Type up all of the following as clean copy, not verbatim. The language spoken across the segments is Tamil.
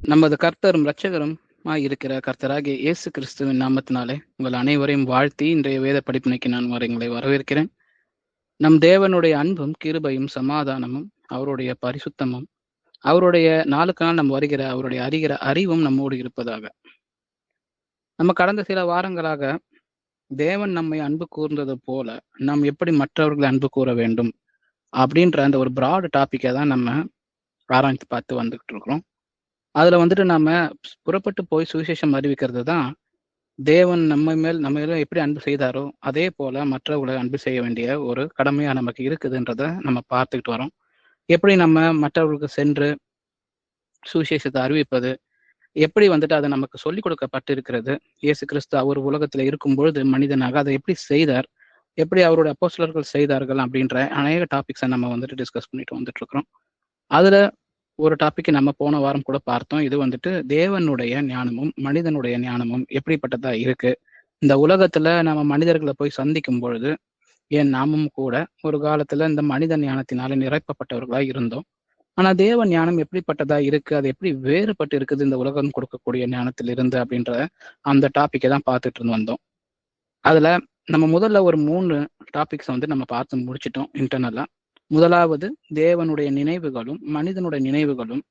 நமது கர்த்தரும் இரட்சகரும் இருக்கிற கர்த்தராகிய இயேசு கிறிஸ்துவின் நாமத்தினாலே உங்கள் அனைவரையும் வாழ்த்தி இன்றைய வேத படிப்பினைக்கு நான் உங்களை வரவேற்கிறேன். நம் தேவனுடைய அன்பும் கிருபையும் சமாதானமும் அவருடைய பரிசுத்தமும் அவருடைய நாளுக்கு நாள் நம்ம வருகிற அவருடைய அறிகிற அறிவும் நம்மோடு இருப்பதாக. நம்ம கடந்த சில வாரங்களாக தேவன் நம்மை அன்பு கூர்ந்தது போல நாம் எப்படி மற்றவர்களை அன்பு கூற வேண்டும் அப்படின்ற அந்த ஒரு பிராட் டாப்பிக்கை தான் நம்ம ஆராய்ந்து பார்த்து வந்துகிட்டு இருக்கிறோம். அதுல வந்துட்டு நாம புறப்பட்டு போய் சுவிசேஷம் அறிவிக்கிறது தான் தேவன் நம்ம மேல எப்படி அன்பு செய்தாரோ அதே போல மற்றவர்களை அன்பு செய்ய வேண்டிய ஒரு கடமையா நமக்கு இருக்குதுன்றத நம்ம பார்த்துக்கிட்டு வரோம். எப்படி நம்ம மற்றவர்களுக்கு சென்று சுவிசேஷத்தை அறிவிப்பது, எப்படி வந்துட்டு அது நமக்கு சொல்லிக் கொடுக்கப்பட்டு இருக்கிறது. இயேசு கிறிஸ்து அவர் உலகத்துல இருக்கும் பொழுது மனிதனாக அதை எப்படி செய்தார், எப்படி அவருடைய அப்போஸ்தலர்கள் செய்தார்கள் அப்படின்ற அநேக டாபிக்ஸை நம்ம வந்துட்டு டிஸ்கஸ் பண்ணிட்டு வந்துட்டு இருக்கிறோம். அதுல ஒரு டாபிக் நம்ம போன வாரம் கூட பார்த்தோம். இது வந்துட்டு தேவனுடைய ஞானமும் மனிதனுடைய ஞானமும் எப்படிப்பட்டதா இருக்கு. இந்த உலகத்துல நம்ம மனிதர்களை போய் சந்திக்கும் பொழுது ஏன் நாமும் கூட ஒரு காலத்துல இந்த மனித ஞானத்தினால நிரப்பப்பட்டவர்களா இருந்தோம். ஆனா தேவ ஞானம் எப்படிப்பட்டதா இருக்கு, அது எப்படி வேறுபட்டு இருக்குது இந்த உலகம் கொடுக்கக்கூடிய ஞானத்தில் இருந்து அப்படின்ற அந்த டாபிக்கை தான் பார்த்துட்டு வந்தோம். அதுல நம்ம முதல்ல ஒரு 3 டாபிக்ஸ் வந்து நம்ம பார்த்து முடிச்சிட்டோம் இன்டர்னலா. முதலாவது, தேவனுடைய நினைவுகளும் மனிதனுடைய நினைவுகளும்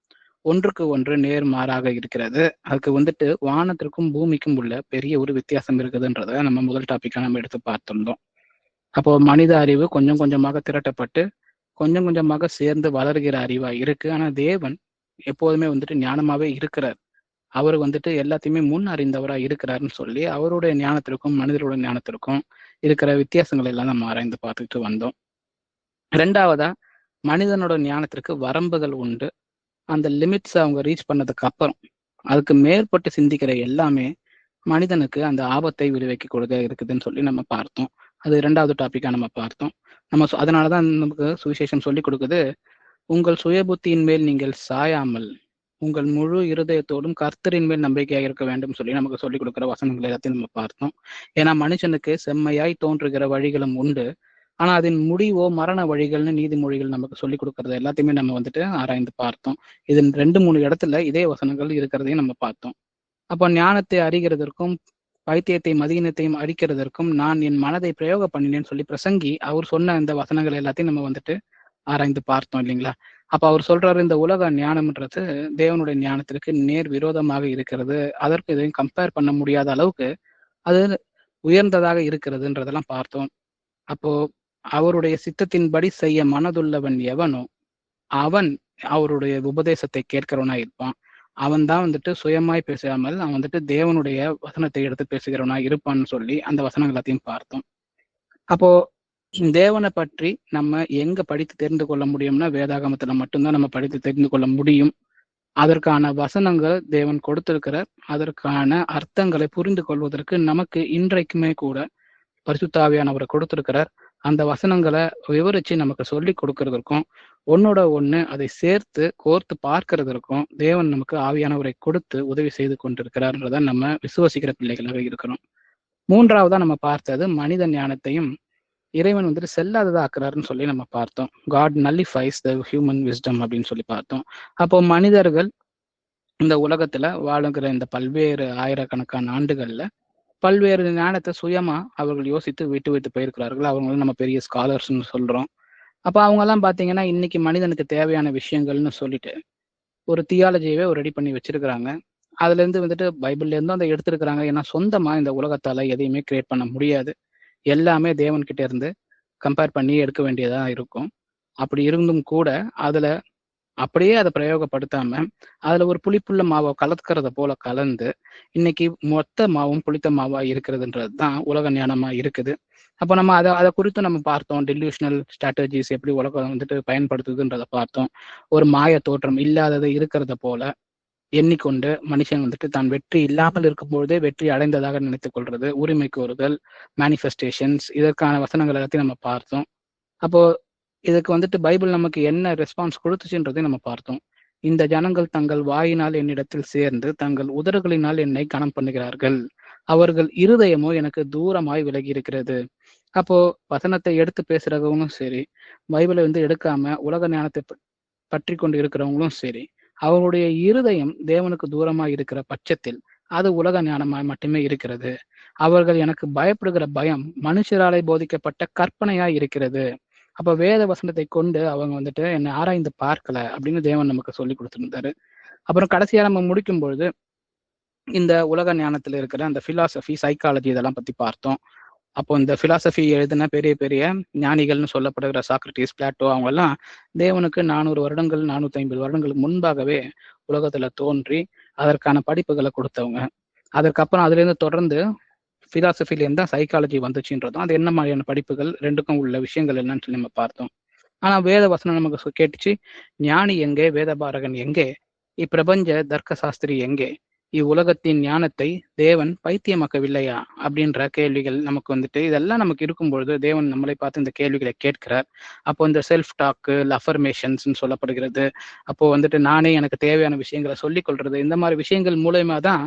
ஒன்றுக்கு ஒன்று நேர்மாறாக இருக்கிறது. அதுக்கு வந்துட்டு வானத்திற்கும் பூமிக்கும் உள்ள பெரிய ஒரு வித்தியாசம் இருக்குதுன்றத நம்ம முதல் டாபிக்கா நம்ம எடுத்து பார்த்திருந்தோம். அப்போ மனித அறிவு கொஞ்சம் கொஞ்சமாக திரட்டப்பட்டு கொஞ்சம் கொஞ்சமாக சேர்ந்து வளர்கிற அறிவா இருக்கு. ஆனா தேவன் எப்போதுமே வந்துட்டு ஞானமாவே இருக்கிறார். அவர் வந்துட்டு எல்லாத்தையுமே முன் அறிந்தவரா இருக்கிறாருன்னு சொல்லி அவருடைய ஞானத்திற்கும் மனிதருடைய ஞானத்திற்கும் இருக்கிற வித்தியாசங்களை எல்லாம் நம்ம ஆராய்ந்து பார்த்துட்டு வந்தோம். 2வதா, மனிதனோட ஞானத்திற்கு வரம்புகள் உண்டு. அந்த லிமிட்ஸ் அவங்க ரீச் பண்ணதுக்கு அப்புறம் அதுக்கு மேற்பட்டு சிந்திக்கிற எல்லாமே மனிதனுக்கு அந்த ஆபத்தை விளைவிக்க கொடுக்க இருக்குதுன்னு சொல்லி நம்ம பார்த்தோம். அது 2வது டாபிக்கா நம்ம பார்த்தோம். அதனாலதான் நமக்கு சுவிசேஷம் சொல்லி கொடுக்குது, உங்கள் சுய புத்தியின் மேல் நீங்கள் சாயாமல் உங்கள் முழு இருதயத்தோடும் கர்த்தரின் மேல் நம்பிக்கையாக இருக்க வேண்டும் சொல்லி நமக்கு சொல்லிக் கொடுக்குற வசனங்கள் எல்லாத்தையும் நம்ம பார்த்தோம். ஏன்னா மனுஷனுக்கு செம்மையாய் தோன்றுகிற வழிகளும் உண்டு, ஆனா அதன் முடிவோ மரண வழிகள்னு நீதிமொழிகள் நமக்கு சொல்லிக் கொடுக்கறது எல்லாத்தையுமே நம்ம வந்துட்டு ஆராய்ந்து பார்த்தோம். இது 2-3 இடத்துல இதே வசனங்கள் இருக்கிறதையும் நம்ம பார்த்தோம். அப்போ ஞானத்தை அறிகிறதற்கும் பைத்தியத்தை மதியினத்தையும் அழிக்கிறதற்கும் நான் என் மனதை பிரயோக பண்ணினேன்னு சொல்லி பிரசங்கி அவர் சொன்ன இந்த வசனங்கள் எல்லாத்தையும் நம்ம வந்துட்டு ஆராய்ந்து பார்த்தோம் இல்லைங்களா. அப்ப அவர் சொல்றாரு, இந்த உலக ஞானம்ன்றது தேவனுடைய ஞானத்திற்கு நேர் விரோதமாக இருக்கிறது, அதற்கு இதையும் கம்பேர் பண்ண முடியாத அளவுக்கு அது உயர்ந்ததாக இருக்கிறதுன்றதெல்லாம் பார்த்தோம். அப்போ அவருடைய சித்தத்தின்படி செய்ய மனதுள்ளவன் எவனோ அவன் அவருடைய உபதேசத்தை கேட்கிறவனா இருப்பான். அவன் தான் வந்துட்டு சுயமாய் பேசாமல் அவன் வந்துட்டு தேவனுடைய வசனத்தை எடுத்து பேசுகிறவனா இருப்பான்னு சொல்லி அந்த வசனங்கள் எல்லாத்தையும் பார்த்தோம். அப்போ தேவனை பற்றி நம்ம எங்க படித்து தெரிந்து கொள்ள முடியும்னா வேதாகமத்துல மட்டும்தான் நம்ம படித்து தெரிந்து கொள்ள முடியும். அதற்கான வசனங்கள் தேவன் கொடுத்திருக்கிறார். அதற்கான அர்த்தங்களை புரிந்து கொள்வதற்கு நமக்கு இன்றைக்குமே கூட பரிசுத்த ஆவியானவரை கொடுத்திருக்கிறார். அந்த வசனங்களை விவரிச்சு நமக்கு சொல்லி கொடுக்கறதற்கும் ஒன்னோட ஒண்ணு அதை சேர்த்து கோர்த்து பார்க்கறதற்கும் தேவன் நமக்கு ஆவியானவரை கொடுத்து உதவி செய்து கொண்டிருக்கிறார்ன்றத நம்ம விசுவசிக்கிற பிள்ளைகளாக இருக்கிறோம். 3வதா நம்ம பார்த்தது மனித ஞானத்தையும் இறைவன் வந்துட்டு செல்லாததா ஆக்குறாருன்னு சொல்லி நம்ம பார்த்தோம். காட் நல்லிஃபைஸ் த ஹியூமன் விஸ்டம் அப்படின்னு சொல்லி பார்த்தோம். அப்போ மனிதர்கள் இந்த உலகத்துல வாழுகிற இந்த பல்வேறு ஆயிரக்கணக்கான ஆண்டுகள்ல பல்வேறு ஞானத்தை சுயமா அவர்கள் யோசித்து விட்டு விட்டு போயிருக்கிறார்கள். அவங்க நம்ம பெரிய ஸ்காலர்ஸ்ன்னு சொல்றோம். அப்ப அவங்க எல்லாம் பாத்தீங்கன்னா இன்னைக்கு மனிதனுக்கு தேவையான விஷயங்கள்னு சொல்லிட்டு ஒரு தியாலஜியவே ஒரு ரெடி பண்ணி வச்சிருக்கிறாங்க. அதுல இருந்து வந்துட்டு பைபிள்ல இருந்தும் அதை எடுத்திருக்கிறாங்க. ஏன்னா சொந்தமா இந்த உலகத்தால எதையுமே கிரியேட் பண்ண முடியாது. எல்லாமே தேவன் கிட்ட இருந்து கம்பேர் பண்ணி எடுக்க வேண்டியதா இருக்கும். அப்படி இருந்தும் கூட அதுல அப்படியே அதை பிரயோகப்படுத்தாம அதுல ஒரு புளிப்புள்ள மாவை கலக்கிறத போல கலந்து இன்னைக்கு மொத்த மாவும் புளித்த மாவா இருக்கிறதுன்றது தான் உலக ஞானமா இருக்குது. அப்போ நம்ம அதை குறித்து நம்ம பார்த்தோம். டெலியூஷனல் ஸ்ட்ராட்டஜிஸ் எப்படி உலகம் வந்துட்டு பயன்படுத்துதுன்றதை பார்த்தோம். ஒரு மாய தோற்றம் இல்லாததை இருக்கிறத போல எண்ணிக்கொண்டு மனுஷன் வந்துட்டு தான் வெற்றி இல்லாமல் இருக்கும்பொழுதே வெற்றி அடைந்ததாக நினைத்துக் கொள்றது, உரிமை கோருதல், மேனிஃபெஸ்டேஷன்ஸ், இதற்கான வசனங்கள் எல்லாத்தையும் நம்ம பார்த்தோம். அப்போ இதுக்கு வந்துட்டு பைபிள் நமக்கு என்ன ரெஸ்பான்ஸ் கொடுத்துச்சுன்றதையும் நம்ம பார்த்தோம். இந்த ஜனங்கள் தங்கள் வாயினால் என்னிடத்தில் சேர்ந்து தங்கள் உதடுகளினால் என்னை கனம் பண்ணுகிறார்கள், அவர்கள் இருதயமோ எனக்கு தூரமாய் விலகி இருக்கிறது. அப்போ வசனத்தை எடுத்து பேசுறவங்களும் சரி, பைபிளை வந்து எடுக்காம உலக ஞானத்தை பற்றி கொண்டு இருக்கிறவங்களும் சரி, அவருடைய இருதயம் தேவனுக்கு தூரமாய் இருக்கிற பட்சத்தில் அது உலக ஞானமாய் மட்டுமே இருக்கிறது. அவர்கள் எனக்கு பயப்படுகிற பயம் மனுஷராலே போதிக்கப்பட்ட கற்பனையாய் இருக்கிறது. அப்ப வேத வசனத்தை கொண்டு அவங்க வந்துட்டு என்னை ஆராய்ந்து பார்க்கல அப்படின்னு தேவன் நமக்கு சொல்லி கொடுத்திருந்தாரு. அப்புறம் கடைசியா நம்ம முடிக்கும் பொழுது இந்த உலக ஞானத்துல இருக்கிற அந்த பிலாசபி, சைக்காலஜி இதெல்லாம் பத்தி பார்த்தோம். அப்போ இந்த பிலாசபி எழுதின பெரிய பெரிய ஞானிகள்னு சொல்லப்படுகிற சாக்ரட்டிஸ், பிளாட்டோ அவங்க எல்லாம் தேவனுக்கு 400 வருடங்கள் 450 வருடங்களுக்கு முன்பாகவே உலகத்துல தோன்றி அதற்கான படிப்புகளை கொடுத்தவங்க. அதற்கப்புறம் அதுல இருந்து தொடர்ந்து பிலாசபில இருந்தா சைக்காலஜி வந்துச்சுன்றதும், அது என்ன மாதிரியான படிப்புகள், ரெண்டுக்கும் உள்ள விஷயங்கள் என்னன்னு சொல்லி நம்ம பார்த்தோம். ஆனா வேத வசனம் நமக்கு கேட்டுச்சு, ஞானி எங்கே, வேதபாரகன் எங்கே, இப்பிரபஞ்ச தர்க்க சாஸ்திரி எங்கே, இவ்வுலகத்தின் ஞானத்தை தேவன் பைத்தியமாக்கவில்லையா அப்படின்ற கேள்விகள் நமக்கு வந்துட்டு, இதெல்லாம் நமக்கு இருக்கும் பொழுது தேவன் நம்மளை பார்த்து இந்த கேள்விகளை கேட்கிறார். அப்போ இந்த செல்ஃப் டாக்கு, அஃபர்மேஷன்ஸ் சொல்லப்படுகிறது. அப்போ வந்துட்டு நானே எனக்கு தேவையான விஷயங்களை சொல்லிக் கொள்றது, இந்த மாதிரி விஷயங்கள் மூலயமா தான்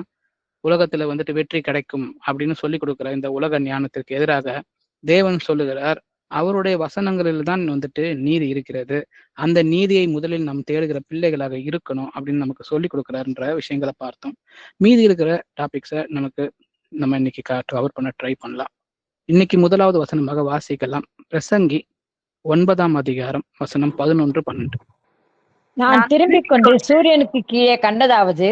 உலகத்துல வந்துட்டு வெற்றி கிடைக்கும் அப்படின்னு சொல்லி கொடுக்குற இந்த உலக ஞானத்திற்கு எதிராக தேவன் சொல்லுகிறார், அவருடைய வசனங்களில் தான் வந்துட்டு நீதி இருக்கிறது. அந்த நீதியை முதலில் நாம் தேடுகிற பிள்ளைகளாக இருக்கணும் அப்படின்னு நமக்கு சொல்லி கொடுக்குறாருன்ற விஷயங்களை பார்த்தோம். மீதி இருக்கிற டாபிக்ஸை நம்ம இன்னைக்கு கவர் பண்ண ட்ரை பண்ணலாம். இன்னைக்கு முதலாவது வசனமாக வாசிக்கலாம். பிரசங்கி 9ஆம் அதிகாரம் வசனம் 11, 12. நான் திரும்பிக் கொண்டு சூரியனுக்கு கீழே கண்டதாவது,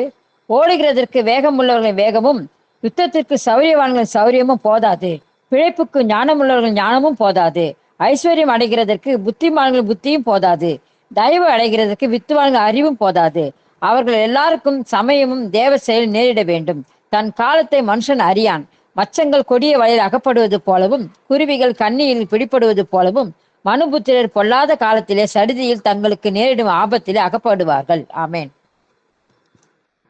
ஓடுகிறதற்கு வேகம் உள்ளவர்களின் வேகமும் யுத்தத்திற்கு சௌரியவான்களின் சௌரியமும் போதாது, பிழைப்புக்கு ஞானமுள்ளவர்கள் ஞானமும் போதாது, ஐஸ்வர்யம் அடைகிறதற்கு புத்திமான்கள் புத்தியும் போதாது, தயவு அடைகிறதற்கு வித்துவான்கள் அறிவும் போதாது. அவர்கள் எல்லாருக்கும் சமயமும் தேவ செயல் நேரிட வேண்டும். தன் காலத்தை மனுஷன் அறியான். மச்சங்கள் கொடிய வலையில் அகப்படுவது போலவும் குருவிகள் கண்ணியில் பிடிப்படுவது போலவும் மனுபுத்திரர் பொல்லாத காலத்திலே சடிதியில் தங்களுக்கு நேரிடும் ஆபத்திலே அகப்படுவார்கள். ஆமேன்.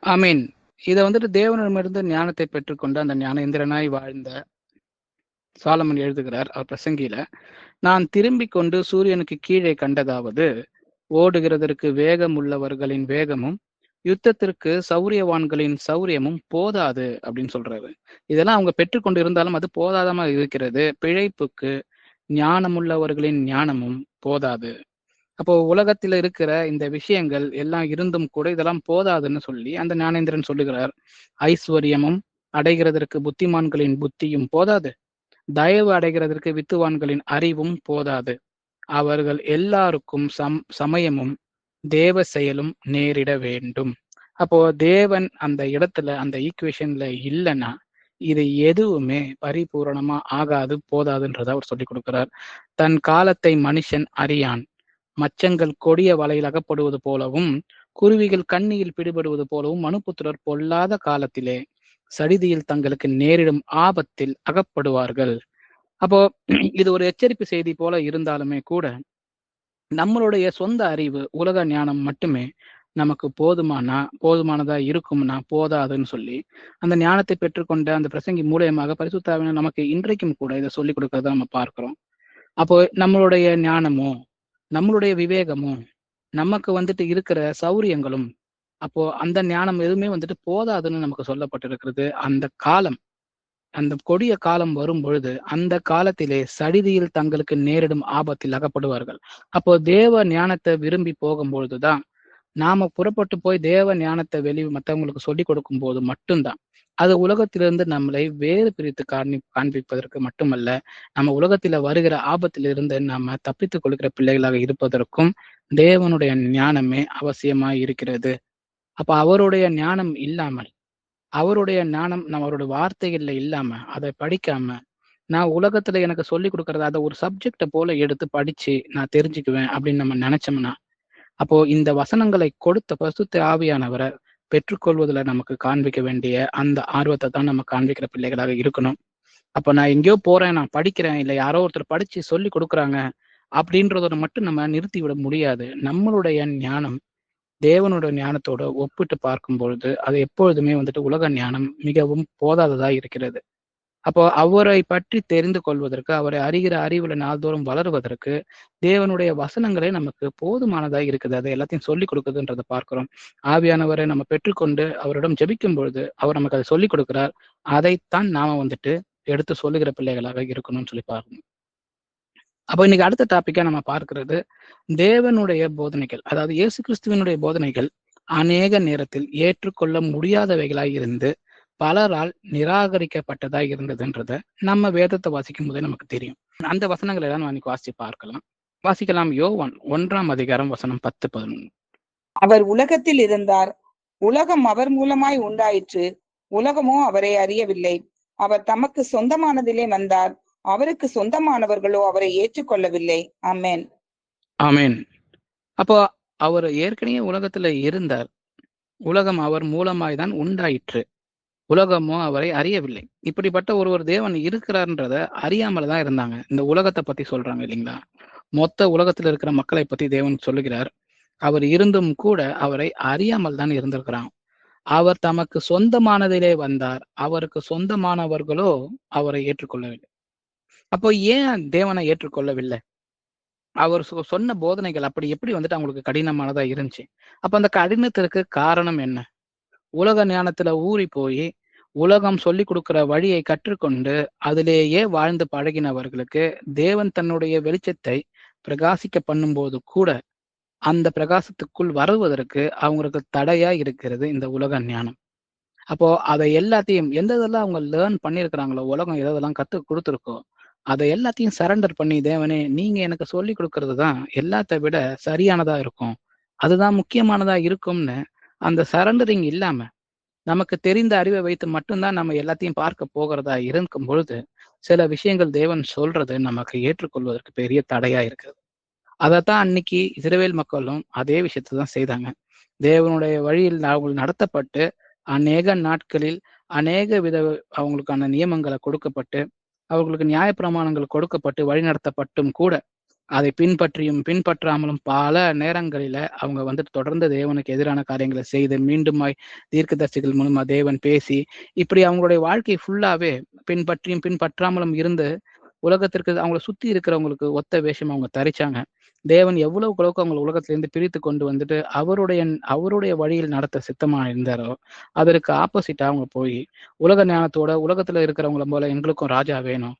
ஆமீன். இதை வந்துட்டு தேவனிடமிருந்து ஞானத்தை பெற்றுக்கொண்டு அந்த ஞானேந்திரனாய் வாழ்ந்த சாலமன் எழுதுகிறார் அவர் பிரசங்கியில, நான் திரும்பிக் கொண்டு சூரியனுக்கு கீழே கண்டதாவது, ஓடுகிறதற்கு வேகம் உள்ளவர்களின் வேகமும் யுத்தத்திற்கு சௌரியவான்களின் சௌரியமும் போதாது அப்படின்னு சொல்றாரு. இதெல்லாம் அவங்க பெற்றுக்கொண்டு இருந்தாலும் அது போதாதமா இருக்கிறது. பிழைப்புக்கு ஞானமுள்ளவர்களின் ஞானமும் போதாது. அப்போ உலகத்துல இருக்கிற இந்த விஷயங்கள் எல்லாம் இருந்தும் கூட இதெல்லாம் போதாதுன்னு சொல்லி அந்த ஞானேந்திரன் சொல்லுகிறார். ஐஸ்வர்யமும் அடைகிறதற்கு புத்திமான்களின் புத்தியும் போதாது, தயவு அடைகிறதற்கு வித்துவான்களின் அறிவும் போதாது, அவர்கள் எல்லாருக்கும் சமயமும் தேவ செயலும் நேரிட வேண்டும். அப்போ தேவன் அந்த இடத்துல அந்த ஈக்குவேஷன்ல இல்லைன்னா இது எதுவுமே பரிபூரணமா ஆகாது, போதாதுன்றத அவர் சொல்லி கொடுக்கிறார். தன் காலத்தை மனுஷன் அறியான். மச்சங்கள் கொடிய வலையில் அகப்படுவது போலவும் குருவிகள் கண்ணியில் பிடிபடுவது போலவும் மனுபுத்திரர் பொல்லாத காலத்திலே சடிதியில் தங்களுக்கு நேரிடும் ஆபத்தில் அகப்படுவார்கள். அப்போ இது ஒரு எச்சரிப்பு செய்தி போல இருந்தாலுமே கூட நம்மளுடைய சொந்த அறிவு, உலக ஞானம் மட்டுமே நமக்கு போதுமானதா இருக்கும்னா போதாதுன்னு சொல்லி அந்த ஞானத்தை பெற்றுக்கொண்ட அந்த பிரசங்கி மூலியமாக பரிசுத்த ஆவியானவர் நமக்கு இன்றைக்கும் கூட இதை சொல்லி கொடுக்கறத நம்ம பார்க்கிறோம். அப்போ நம்மளுடைய ஞானமும் நம்மளுடைய விவேகமும் நமக்கு வந்துட்டு இருக்கிற சௌரியங்களும், அப்போ அந்த ஞானம் எதுவுமே வந்துட்டு போதாதுன்னு நமக்கு சொல்லப்பட்டிருக்கிறது. அந்த கொடிய காலம் வரும் பொழுது அந்த காலத்திலே சடிதியில் தங்களுக்கு நேரிடும் ஆபத்தில் அகப்படுவார்கள். அப்போ தேவ ஞானத்தை விரும்பி போகும்பொழுதுதான், நாம புறப்பட்டு போய் தேவ ஞானத்தை மற்றவங்களுக்கு சொல்லி கொடுக்கும் போது மட்டும்தான் அது உலகத்திலிருந்து நம்மளை வேறு பிரித்து காண்பிப்பதற்கு மட்டுமல்ல, நம்ம உலகத்தில வருகிற ஆபத்திலிருந்து நாம தப்பித்துக் கொள்கிற பிள்ளைகளாக இருப்பதற்கும் தேவனுடைய ஞானமே அவசியமாய் இருக்கிறது. அப்ப அவருடைய ஞானம் இல்லாமல், அவருடைய ஞானம் அவருடைய வார்த்தைகள்ல இல்லாம, அதை படிக்காம நான் உலகத்துல எனக்கு சொல்லி கொடுக்கறத அதை ஒரு சப்ஜெக்ட போல எடுத்து படிச்சு நான் தெரிஞ்சுக்குவேன் அப்படின்னு நம்ம நினைச்சோம்னா, அப்போ இந்த வசனங்களை கொடுத்த பரிசுத்த ஆவியானவரை பெற்றுக்கொள்வதில் நமக்கு காண்பிக்க வேண்டிய அந்த ஆர்வத்தை தான் நம்ம காண்பிக்கிற பிள்ளைகளாக இருக்கணும். அப்போ நான் எங்கேயோ போறேன், நான் படிக்கிறேன், இல்லை யாரோ ஒருத்தர் படிச்சு சொல்லி கொடுக்குறாங்க அப்படின்றத மட்டும் நம்ம நிறுத்தி விட முடியாது. நம்மளுடைய ஞானம் தேவனுடைய ஞானத்தோட ஒப்பிட்டு பார்க்கும் பொழுது அது எப்பொழுதுமே வந்துட்டு உலக ஞானம் மிகவும் போதாததா இருக்கிறது. அப்போ அவரை பற்றி தெரிந்து கொள்வதற்கு, அவரை அறிகிற அறிவுல நாள்தோறும் வளருவதற்கு தேவனுடைய வசனங்களே நமக்கு போதுமானதா இருக்குது. அதை எல்லாத்தையும் சொல்லிக் கொடுக்குதுன்றதை பார்க்கிறோம். ஆவியானவரை நம்ம பெற்றுக்கொண்டு அவரிடம் ஜெபிக்கும் பொழுது அவர் நமக்கு அதை சொல்லிக் கொடுக்கிறார். அதைத்தான் நாம வந்துட்டு எடுத்து சொல்லுகிற பிள்ளைகளாக இருக்கணும்னு சொல்லி பார்க்கணும். அப்போ இன்னைக்கு அடுத்த டாபிக்கா நம்ம பார்க்கிறது தேவனுடைய போதனைகள், அதாவது இயேசு கிறிஸ்துவனுடைய போதனைகள் அநேக நேரத்தில் ஏற்றுக்கொள்ள முடியாதவைகளாய் இருந்து பலரால் நிராகரிக்கப்பட்டதாய் இருந்ததுன்றத நம்ம வேதத்தை வாசிக்கும் போதே நமக்கு தெரியும். அந்த வசனங்களை எல்லாம் நம்ம இன்னைக்கு வாசிச்சு வாசிக்கலாம். யோவான் 1ஆம் அதிகாரம் வசனம் 10-11. அவர் உலகத்தில் இருந்தார், உலகம் அவர் மூலமாய் உண்டாயிற்று, உலகமோ அவரை அறியவில்லை. அவர் தமக்கு சொந்தமானதிலே வந்தார், அவருக்கு சொந்தமானவர்களோ அவரை ஏற்றுக்கொள்ளவில்லை. ஆமென். ஆமென். அப்போ அவர் ஏற்கனவே உலகத்துல இருந்தார், உலகம் அவர் மூலமாய் தான் உண்டாயிற்று, உலகமோ அவரை அறியவில்லை. இப்படிப்பட்ட ஒரு தேவன் இருக்கிறார்ன்றத அறியாமல தான் இருந்தாங்க. இந்த உலகத்தை பத்தி சொல்றாங்க இல்லைங்களா? மொத்த உலகத்துல இருக்கிற மக்களை பத்தி தேவன் சொல்லுகிறார். அவர் இருந்தும் கூட அவரை அறியாமல் தான் இருந்திருக்கிறான். அவர் தமக்கு சொந்தமானதிலே வந்தார், அவருக்கு சொந்தமானவர்களோ அவரை ஏற்றுக்கொள்ளவில்லை. அப்போ ஏன் தேவனை ஏற்றுக்கொள்ளவில்லை? அவர் சொன்ன போதனைகள் அப்படி எப்படி அவங்களுக்கு கடினமானதா இருந்துச்சு? அப்ப அந்த கடினத்திற்கு காரணம் என்ன? உலக ஞானத்துல ஊறி போய் உலகம் சொல்லி கொடுக்கிற வழியை கற்றுக்கொண்டு அதிலேயே வாழ்ந்து பழகினவர்களுக்கு தேவன் தன்னுடைய வெளிச்சத்தை பிரகாசிக்க பண்ணும்போது கூட அந்த பிரகாசத்துக்குள் வருவதற்கு அவங்களுக்கு தடையா இருக்கிறது இந்த உலக ஞானம். அப்போ அதை எல்லாத்தையும் எந்தெல்லாம் அவங்க லேர்ன் பண்ணியிருக்கிறாங்களோ, உலகம் எதெல்லாம் கத்து கொடுத்துருக்கோ அதை எல்லாத்தையும் சரண்டர் பண்ணி, தேவனே நீங்க எனக்கு சொல்லி கொடுக்கறது தான் எல்லாத்த விட சரியானதா இருக்கும், அதுதான் முக்கியமானதா இருக்கும்னு அந்த சரண்டரிங் இல்லாம நமக்கு தெரிந்த அறிவை வைத்து மட்டும்தான் நம்ம எல்லாத்தையும் பார்க்க போகிறதா இருக்கும் பொழுது சில விஷயங்கள் தேவன் சொல்றது நமக்கு ஏற்றுக்கொள்வதற்கு பெரிய தடையா இருக்குது. அதைத்தான் அன்னைக்கு இஸ்ரவேல் மக்களும் அதே விஷயத்தை தான் செய்தாங்க. தேவனுடைய வழியில் அவங்க நடத்தப்பட்டு அநேக நாட்களில் அநேக வித அவங்களுக்கான நியமங்களை கொடுக்கப்பட்டு அவர்களுக்கு நியாயப்பிரமாணங்கள் கொடுக்கப்பட்டு வழி நடத்தப்பட்டும் கூட அதை பின்பற்றியும் பின்பற்றாமலும் பல நேரங்களில அவங்க தொடர்ந்து தேவனுக்கு எதிரான காரியங்களை செய்து மீண்டுமாய் தீர்க்கதரிசிகள் மூலமா தேவன் பேசி இப்படி அவங்களுடைய வாழ்க்கை ஃபுல்லாவே பின்பற்றியும் பின்பற்றாமலும் இருந்து உலகத்திற்கு அவங்களை சுத்தி இருக்கிறவங்களுக்கு ஒத்த வேஷம் அவங்க தரிச்சாங்க. தேவன் எவ்வளவுக்கு அளவுக்கு அவங்க உலகத்திலிருந்து பிரித்து கொண்டு அவருடைய வழியில் நடத்த சித்தமா இருந்தாரோ அதற்கு ஆப்போசிட்டா அவங்க போய் உலக ஞானத்தோட உலகத்துல இருக்கிறவங்கள போல எங்களுக்கும் ராஜா வேணும்,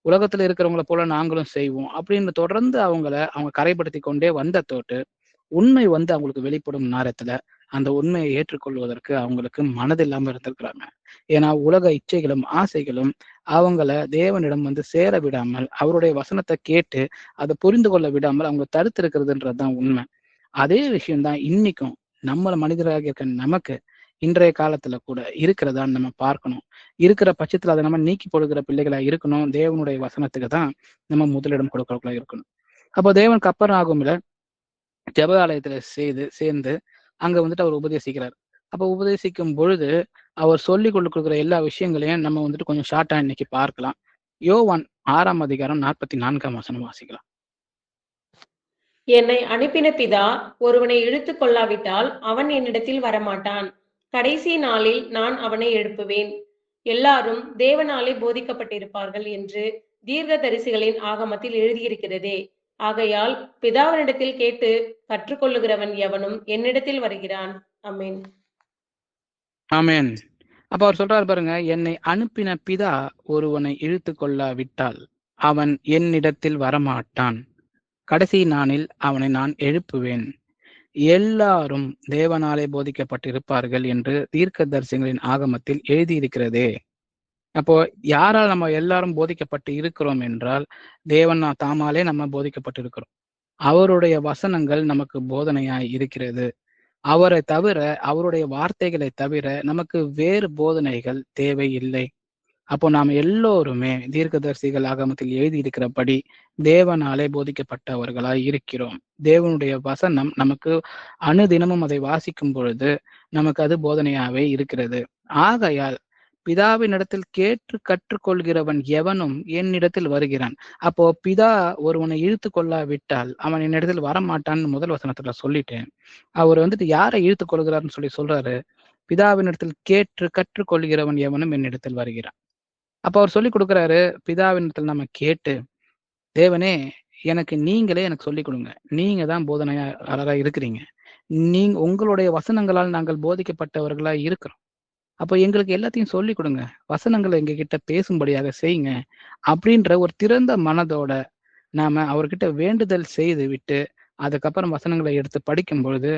உலகத்துல இருக்கிறவங்கள போல நாங்களும் செய்வோம் அப்படின்னு தொடர்ந்து அவங்க கரைப்படுத்தி கொண்டே வந்த தோட்டு உண்மை அவங்களுக்கு வெளிப்படும் நேரத்துல அந்த உண்மையை ஏற்றுக்கொள்வதற்கு அவங்களுக்கு மனதில்லாம இருந்திருக்கிறாங்க. ஏன்னா உலக இச்சைகளும் ஆசைகளும் அவங்கள தேவனிடம் சேர விடாமல், அவருடைய வசனத்தை கேட்டு அதை புரிந்து கொள்ள விடாமல் அவங்க தடுத்து இருக்கிறதுன்றதுதான் உண்மை. அதே விஷயம்தான் இன்னைக்கும் மனிதராக இருக்க நமக்கு இன்றைய காலத்துல கூட இருக்கிறதான்னு நம்ம பார்க்கணும். இருக்கிற பட்சத்துல அதை நம்ம நீக்கி போடுகிற பிள்ளைகளா இருக்கணும். தேவனுடைய வசனத்துக்கு தான் நம்ம முதலிடம் கொடுக்கறவங்களா இருக்கணும். அப்போ தேவன் கப்பர்நாகூமில ஜெப ஆலயத்துல சேர்ந்து அங்க அவர் உபதேசிக்கிறார். அப்ப உபதேசிக்கும் பொழுது அவர் சொல்லி கொடுக்கிற எல்லா விஷயங்களையும் நம்ம கொஞ்சம் ஷார்ட்டா இன்னைக்கு பார்க்கலாம். யோவான் 6ஆம் அதிகாரம் 44ஆம் வசனம் வாசிக்கலாம். என்னை அனுப்பின பிதா ஒருவனை இழுத்து கொள்ளாவிட்டால் அவன் என்னிடத்தில் வரமாட்டான். கடைசி நாளில் நான் அவனை எழுப்புவேன். எல்லாரும் தேவனாலே போதிக்கப்பட்டிருப்பார்கள் என்று தீர்க்கதரிசிகளின் ஆகமத்தில் எழுதியிருக்கிறதே. ஆகையால் பிதாவினிடத்தில் கேட்டு கற்றுக்கொள்ளுகிறவன் எவனும் என்னிடத்தில் வருகிறான். ஆமென். ஆமென். அப்ப அவர் சொல்றாரு பாருங்க, என்னை அனுப்பின பிதா ஒருவனை இழுத்து கொள்ளாவிட்டால் அவன் என்னிடத்தில் வரமாட்டான். கடைசி நாளில் அவனை நான் எழுப்புவேன். எல்லாரும் தேவனாலே போதிக்கப்பட்டிருப்பார்கள் என்று தீர்க்கதரிசிகளின் ஆகமத்தில் எழுதியிருக்கிறதே. அப்போ யாரால் நம்ம எல்லாரும் போதிக்கப்பட்டு இருக்கிறோம் என்றால் தேவன் தாமாலே நம்ம போதிக்கப்பட்டு இருக்கிறோம். அவருடைய வசனங்கள் நமக்கு போதனையாய் இருக்கிறது. அவரை தவிர, அவருடைய வார்த்தைகளை தவிர நமக்கு வேறு போதனைகள் தேவையில்லை. அப்போ நாம் எல்லோருமே தீர்க்கதரிசிகள் ஆகமத்தில் எழுதியிருக்கிறபடி தேவனாலே போதிக்கப்பட்டவர்களாய் இருக்கிறோம். தேவனுடைய வசனம் நமக்கு அனுதினமும் அதை வாசிக்கும் பொழுது நமக்கு அது போதனையாவே இருக்கிறது. ஆகையால் பிதாவினிடத்தில் கேட்டு கற்றுக்கொள்கிறவன் எவனும் என்னிடத்தில் வருகிறான். அப்போ பிதா ஒருவனை இழுத்து கொள்ளாவிட்டால் அவன் என்னிடத்தில் வரமாட்டான்னு முதல் வசனத்துல சொல்லிட்டேன். அவர் யாரை இழுத்து கொள்கிறார்னு சொல்றாரு, பிதாவினிடத்தில் கேட்டு கற்றுக்கொள்கிறவன் எவனும் என்னிடத்தில் வருகிறான். அப்ப அவர் சொல்லி கொடுக்குறாரு, பிதாவினிடத்தில் நம்ம கேட்டு, தேவனே எனக்கு நீங்களே எனக்கு சொல்லிக் கொடுங்க, நீங்க தான் போதனையாளராக இருக்கிறீங்க, உங்களுடைய வசனங்களால் நாங்கள் போதிக்கப்பட்டவர்களா இருக்கிறோம். அப்போ எங்களுக்கு எல்லாத்தையும் சொல்லி கொடுங்க, வசனங்களை எங்க கிட்ட பேசும்படியாக செய்யுங்க அப்படின்ற ஒரு திறந்த மனதோட நாம அவர்கிட்ட வேண்டுதல் செய்து விட்டு அதுக்கப்புறம் வசனங்களை எடுத்து படிக்கும் பொழுது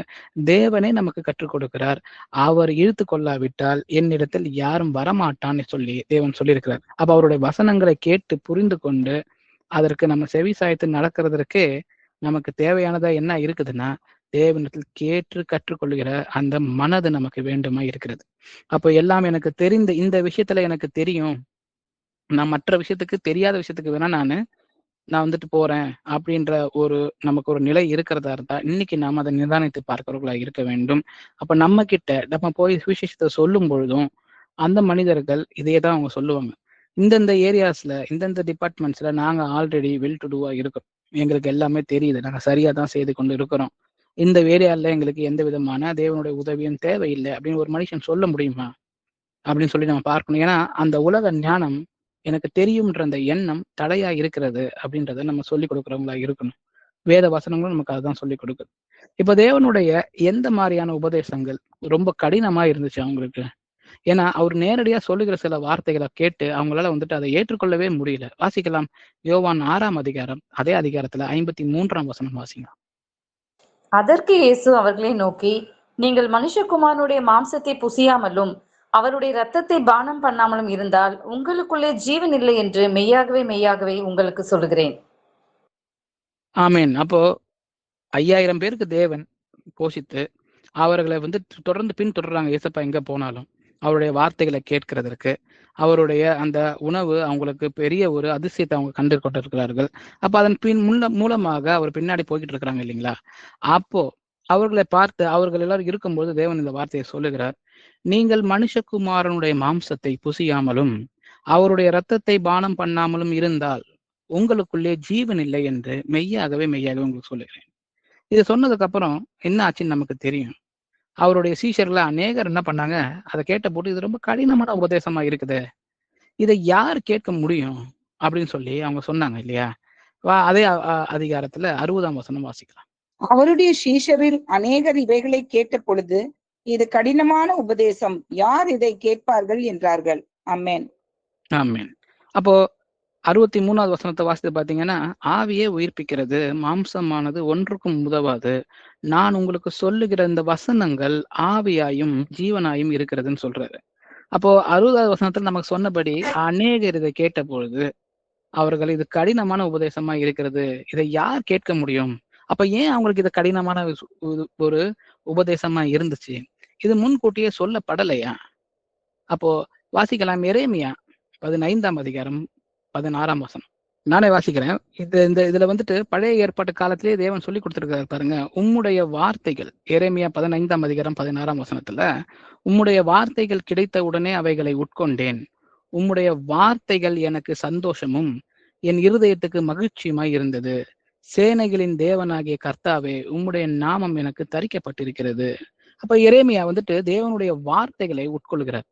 தேவனே நமக்கு கற்றுக் கொடுக்கிறார். அவர் இழுத்து கொள்ளாவிட்டால் என்னிடத்தில் யாரும் வரமாட்டான்னு சொல்லி தேவன் சொல்லியிருக்கிறார். அப்ப அவருடைய வசனங்களை கேட்டு புரிந்து கொண்டு அதற்கு நம்ம செவி சாய்த்து நடக்கிறதற்கு நமக்கு தேவையானதா என்ன இருக்குதுன்னா, தேவனிடத்தில் கேட்டு கற்றுக்கொள்கிற அந்த மனது நமக்கு வேண்டுமா இருக்கிறது. அப்போ எல்லாம் எனக்கு தெரிந்த இந்த விஷயத்துல எனக்கு தெரியும், நான் மற்ற விஷயத்துக்கு தெரியாத விஷயத்துக்கு வேணா நான் வந்துட்டு போறேன் அப்படின்ற நமக்கு ஒரு நிலை இருக்கிறதா இருந்தா இன்னைக்கு நாம அதை நிதானித்து பார்க்கிறவர்களா இருக்க வேண்டும். அப்ப நம்ம போய் சுவிசேஷத்தை சொல்லும் பொழுதும் அந்த மனிதர்கள் இதையே தான் அவங்க சொல்லுவாங்க. இந்தந்த ஏரியாஸ்ல இந்தந்த டிபார்ட்மெண்ட்ஸ்ல நாங்க ஆல்ரெடி வெல் டு டூவா இருக்கோம், எங்களுக்கு எல்லாமே தெரியுது, நாங்க சரியா தான் செய்து கொண்டு இருக்கிறோம், இந்த ஏரியால எங்களுக்கு எந்த விதமான தேவனுடைய உதவியும் தேவையில்லை அப்படின்னு ஒரு மனுஷன் சொல்ல முடியுமா அப்படின்னு சொல்லி நம்ம பார்க்கணும். ஏன்னா அந்த உலக ஞானம் எனக்கு தெரியும்ன்ற அந்த எண்ணம் தடையா இருக்கிறது அப்படின்றத நம்ம சொல்லிக் கொடுக்குறவங்களா இருக்கணும். வேத வசனங்களும் நமக்கு அதுதான் சொல்லிக் கொடுக்குது. இப்ப தேவனுடைய எந்த மாதிரியான உபதேசங்கள் ரொம்ப கடினமா இருந்துச்சு அவங்களுக்கு? ஏன்னா அவர் நேரடியா சொல்லுகிற சில வார்த்தைகளை கேட்டு அவங்களால வந்துட்டு அதை ஏற்றுக்கொள்ளவே முடியல. வாசிக்கலாம், யோவான் 6ஆம் அதிகாரம், அதே அதிகாரத்துல 53ஆம் வசனம் வாசிங்க. அதற்கு இயேசு அவர்களை நோக்கி, நீங்கள் மனுஷகுமாரனுடைய மாம்சத்தை புசியாமலும் அவருடைய இரத்தத்தை பானம் பண்ணாமலும் இருந்தால் உங்களுக்குள்ளே ஜீவன் இல்லை என்று மெய்யாகவே மெய்யாகவே உங்களுக்கு சொல்லுகிறேன். ஆமேன். அப்போ 5000 பேருக்கு தேவன் போஷித்து அவர்களை வந்து தொடர்ந்து பின்தொடர்றாங்க. இயேசப்பா எங்க போனாலும் அவருடைய வார்த்தைகளை கேட்கிறதற்கு, அவருடைய அந்த உணவு அவங்களுக்கு பெரிய ஒரு அதிசயத்தை அவங்க கண்டு கொண்டிருக்கிறார்கள். அப்ப அதன் மூலமாக அவர் பின்னாடி போய்கிட்டு இருக்கிறாங்க இல்லைங்களா? அப்போ அவர்களை பார்த்து அவர்கள் எல்லாரும் இருக்கும்போது தேவன் இந்த வார்த்தையை சொல்லுகிறார், நீங்கள் மனுஷகுமாரனுடைய மாம்சத்தை புசியாமலும் அவருடைய இரத்தத்தை பானம் பண்ணாமலும் இருந்தால் உங்களுக்குள்ளே ஜீவன் இல்லை என்று மெய்யாகவே மெய்யாகவே உங்களுக்கு சொல்லுகிறேன். இது சொன்னதுக்கு அப்புறம் என்ன ஆச்சுன்னு நமக்கு தெரியும். அவருடைய சீஷர்ல அநேகர் என்ன பண்ணாங்க, அதை கேட்ட போட்டு இது ரொம்ப கடினமான உபதேசமா இருக்குது, இதை யார் கேட்க முடியும் அப்படின்னு சொல்லி அவங்க சொன்னாங்க இல்லையா? அதே அதிகாரத்துல 60ஆம் வசனம் வாசிக்கலாம். அவருடைய சீஷரில் அநேகர் இவைகளை கேட்ட பொழுது, இது கடினமான உபதேசம், யார் இதை கேட்பார்கள் என்றார்கள். ஆமென். ஆமென். அப்போ 63ஆவது வசனத்தை வாசித்து பாத்தீங்கன்னா, ஆவியே உயிர்ப்பிக்கிறது, மாம்சமானது ஒன்றுக்கும் உதவாது, நான் உங்களுக்கு சொல்லுகிற இந்த வசனங்கள் ஆவியாயும் ஜீவனாயும் இருக்கிறதுன்னு சொல்றாரு. அப்போ 60ஆவது வசனத்துல நமக்கு சொன்னபடி அநேகர் இதை கேட்ட பொழுது அவர்கள் இது கடினமான உபதேசமா இருக்கிறது, இதை யார் கேட்க முடியும்? அப்ப ஏன் அவங்களுக்கு இது கடினமான ஒரு உபதேசமா இருந்துச்சு? இது முன்கூட்டியே சொல்லப்படலையா? அப்போ வாசிக்கலாம், எரேமியா 15ஆம் அதிகாரம் 16ஆம் வசனம். நானே வாசிக்கிறேன். இதுல வந்துட்டு பழைய ஏற்பாட்டு காலத்திலேயே தேவன் சொல்லி கொடுத்திருக்காரு பாருங்க. உம்முடைய வார்த்தைகள், எரேமியா 15ஆம் அதிகாரம் 16ஆம் வசனத்துல, உம்முடைய வார்த்தைகள் கிடைத்த உடனே அவைகளை உட்கொண்டேன், உம்முடைய வார்த்தைகள் எனக்கு சந்தோஷமும் என் இருதயத்துக்கு மகிழ்ச்சியுமாய் இருந்தது, சேனைகளின் தேவனாகிய கர்த்தாவே உம்முடைய நாமம் எனக்கு தரிக்கப்பட்டிருக்கிறது. அப்ப எரேமியா வந்துட்டு தேவனுடைய வார்த்தைகளை உட்கொள்கிறார்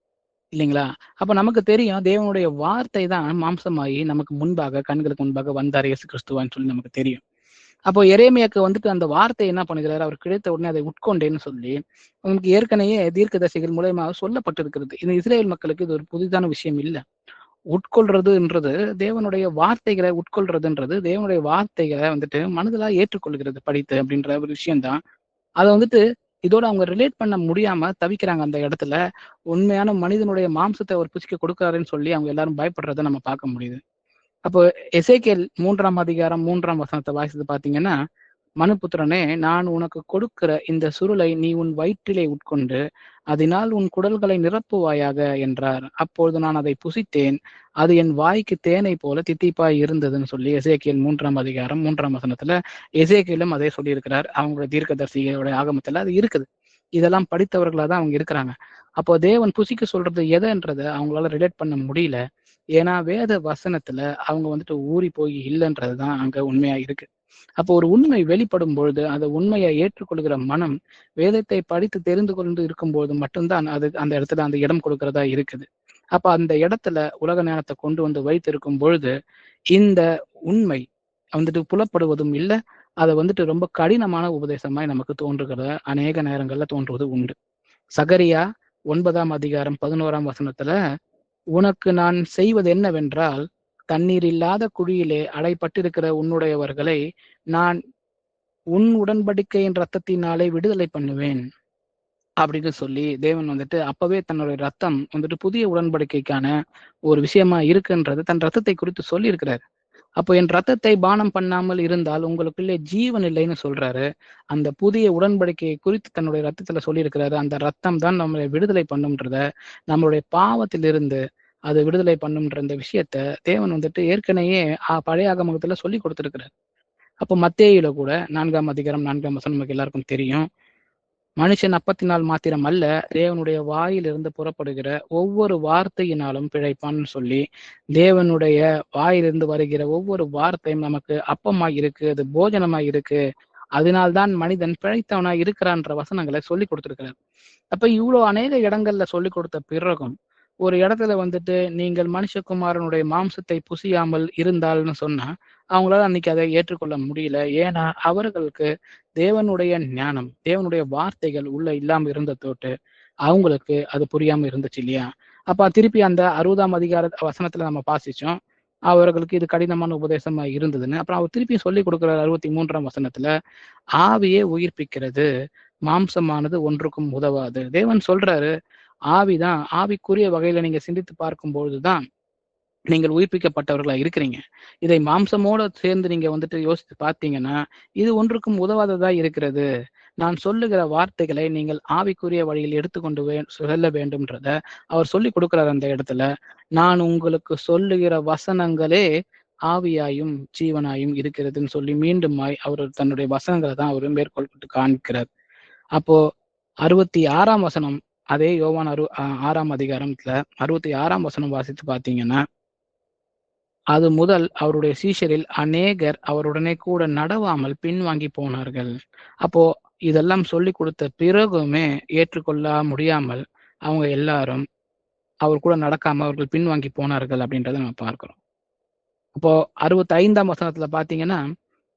இல்லைங்களா? அப்ப நமக்கு தெரியும் தேவனுடைய வார்த்தை தான் மாம்சமாகி நமக்கு முன்பாக கண்களுக்கு முன்பாக வந்தார் இயேசு கிறிஸ்துவான்னு சொல்லி நமக்கு தெரியும். அப்போ எரேமியாக்கு வந்துட்டு அந்த வார்த்தை என்ன பண்ணுகிறார், அவர் கிடைத்த உடனே அதை உட்கொண்டேன்னு சொல்லி உங்களுக்கு ஏற்கனவே தீர்க்கதரிசிகள் மூலயமாக சொல்லப்பட்டிருக்கிறது. இந்த இஸ்ரேல் மக்களுக்கு இது ஒரு புதிதான விஷயம் இல்லை. உட்கொள்றதுன்றது தேவனுடைய வார்த்தைகளை உட்கொள்றதுன்றது தேவனுடைய வார்த்தைகளை வந்துட்டு மனதிலா ஏற்றுக்கொள்கிறது படித்து அப்படின்ற ஒரு விஷயம்தான். அதை வந்துட்டு இதோட அவங்க ரிலேட் பண்ண முடியாம தவிக்கிறாங்க அந்த இடத்துல. உண்மையான மனிதனுடைய மாம்சத்தை அவர் புசிக்க கொடுக்காருன்னு சொல்லி அவங்க எல்லாரும் பயப்படுறதை நம்ம பார்க்க முடியுது. அப்போ எசேக்கியேல் 3ஆம் அதிகாரம் 3ஆம் வசனத்தை வாசித்து பாத்தீங்கன்னா, மனுபுத்திரனே, நான் உனக்கு கொடுக்கிற இந்த சுருளை நீ உன் வயிற்றிலே உட்கொண்டு அதனால் உன் குடல்களை நிரப்புவாயாக என்றார். அப்பொழுது நான் அதை புசித்தேன், அது என் வாய்க்கு தேனை போல தித்திப்பாய் இருந்ததுன்னு சொல்லி எசேக்கியேல் 3ஆம் அதிகாரம் 3ஆம் வசனத்துல எசேக்கியேலும் அதே சொல்லியிருக்கிறார். அவங்களோட தீர்க்கதரிசிகளோட ஆகமத்துல அது இருக்குது. இதெல்லாம் படித்தவர்களா தான் அவங்க இருக்கிறாங்க. அப்போ தேவன் புசிக்க சொல்றது எதைன்றதை அவங்களால ரிலேட் பண்ண முடியல. ஏன்னா வேத வசனத்துல அவங்க வந்துட்டு ஊறி போய் இல்லைன்றதுதான் அங்க உண்மையா இருக்கு. அப்போ ஒரு உண்மை வெளிப்படும் பொழுது அந்த உண்மையை ஏற்றுக்கொள்கிற மனம் வேதத்தை படித்து தெரிந்து கொண்டு இருக்கும்போது மட்டும்தான் அது அந்த இடத்துல அந்த இடம் கொடுக்கிறதா இருக்குது. அப்ப அந்த இடத்துல உலக ஞானத்தை கொண்டு வந்து வைத்திருக்கும் பொழுது இந்த உண்மை வந்துட்டு புலப்படுவதும் இல்லை. அதை வந்துட்டு ரொம்ப கடினமான உபதேசமாய் நமக்கு தோன்றுகிற அநேக நேரங்கள்ல தோன்றுவது உண்டு. சகரியா 9ஆம் அதிகாரம் 11ஆம் வசனத்துல, உனக்கு நான் செய்வது என்னவென்றால், தண்ணீர் இல்லாத குழியிலே அடைப்பட்டிருக்கிற உன்னுடையவர்களை நான் உன் உடன்படிக்கையின் ரத்தத்தினாலே விடுதலை பண்ணுவேன் அப்படின்னு சொல்லி தேவன் வந்துட்டு அப்பவே தன்னுடைய ரத்தம் வந்துட்டு புதிய உடன்படிக்கைக்கான ஒரு விஷயமா இருக்குன்றது தன் ரத்தத்தை குறித்து சொல்லி இருக்கிறாரு. அப்போ என் ரத்தத்தை பானம் பண்ணாமல் இருந்தால் உங்களுக்குள்ளே ஜீவன் இல்லைன்னு சொல்றாரு. அந்த புதிய உடன்படிக்கையை குறித்து தன்னுடைய ரத்தத்துல சொல்லியிருக்கிறாரு. அந்த ரத்தம் தான் நம்மளை விடுதலை பண்ணும்ன்றத, நம்மளுடைய பாவத்திலிருந்து அது விடுதலை பண்ணும்ன்ற இந்த விஷயத்த தேவன் வந்துட்டு ஏற்கனவே பழைய ஆகமத்துல சொல்லி கொடுத்திருக்கிறார். அப்போ மத்தேயுல கூட 4ஆம் அதிகாரம் 4ஆம் வசனம் நமக்கு எல்லாருக்கும் தெரியும். மனுஷன் அப்பத்தினால் மாத்திரம் அல்ல, தேவனுடைய வாயிலிருந்து புறப்படுகிற ஒவ்வொரு வார்த்தையினாலும் பிழைப்பான்னு சொல்லி, தேவனுடைய வாயிலிருந்து வருகிற ஒவ்வொரு வார்த்தையும் நமக்கு அப்பமாய் இருக்கு, அது போஜனமாய் இருக்கு, அதனால்தான் மனிதன் பிழைத்தவனாய் இருக்கிறான்ற வசனங்களை சொல்லி கொடுத்திருக்கிறார். அப்ப இவ்வளவு அநேக இடங்கள்ல சொல்லி கொடுத்த பிறகும் ஒரு இடத்துல வந்துட்டு நீங்கள் மனுஷகுமாரனுடைய மாம்சத்தை புசியாமல் இருந்தால்னு சொன்னா அவங்களால அன்னைக்கு அதை ஏற்றுக்கொள்ள முடியல. ஏன்னா அவர்களுக்கு தேவனுடைய ஞானம், தேவனுடைய வார்த்தைகள் உள்ள இல்லாம இருந்த தோட்டு அவங்களுக்கு அது புரியாம இருந்துச்சு இல்லையா? அப்ப திருப்பி அந்த 60ஆம் அதிகார வசனத்துல நம்ம வாசிச்சோம், அவர்களுக்கு இது கடினமான உபதேசமா இருந்ததுன்னு. அப்புறம் அவர் திருப்பி சொல்லி கொடுக்குற 63ஆம் வசனத்துல, ஆவியே உயிர்ப்பிக்கிறது, மாம்சமானது ஒன்றுக்கும் உதவாது. தேவன் சொல்றாரு, ஆவிதான், ஆவிக்குரிய வகையில நீங்க சிந்தித்து பார்க்கும்பொழுதுதான் நீங்கள் உயிர்ப்பிக்கப்பட்டவர்களா இருக்கிறீங்க. இதை மாம்சமோட சேர்ந்து நீங்க வந்துட்டு யோசித்து பார்த்தீங்கன்னா இது ஒன்றுக்கும் உதவாததா இருக்கிறது. நான் சொல்லுகிற வார்த்தைகளை நீங்கள் ஆவிக்குரிய வழியில் எடுத்துக்கொண்டு செல்ல வேண்டும்ன்றத அவர் சொல்லி கொடுக்கிறார் அந்த இடத்துல. நான் உங்களுக்கு சொல்லுகிற வசனங்களே ஆவியாயும் ஜீவனாயும் இருக்கிறதுன்னு சொல்லி மீண்டுமாய் அவர் தன்னுடைய வசனங்களை தான் அவர் மேற்கொள்ளிட்டு காண்பிக்கிறார். அப்போ 66ஆம் வசனம், அதே யோவான் 6ஆம் அதிகாரத்துல 66ஆம் வசனம் வாசித்து பார்த்தீங்கன்னா, அது முதல் அவருடைய சீஷரில் அநேகர் அவருடனே கூட நடவாமல் பின்வாங்கி போனார்கள். அப்போ இதெல்லாம் சொல்லி கொடுத்த பிறகுமே ஏற்றுக்கொள்ள முடியாமல் அவங்க எல்லாரும் அவர் கூட நடக்காம அவர்கள் பின்வாங்கி போனார்கள் அப்படின்றத நம்ம பார்க்கிறோம். அப்போ 65ஆம் வசனத்துல பாத்தீங்கன்னா,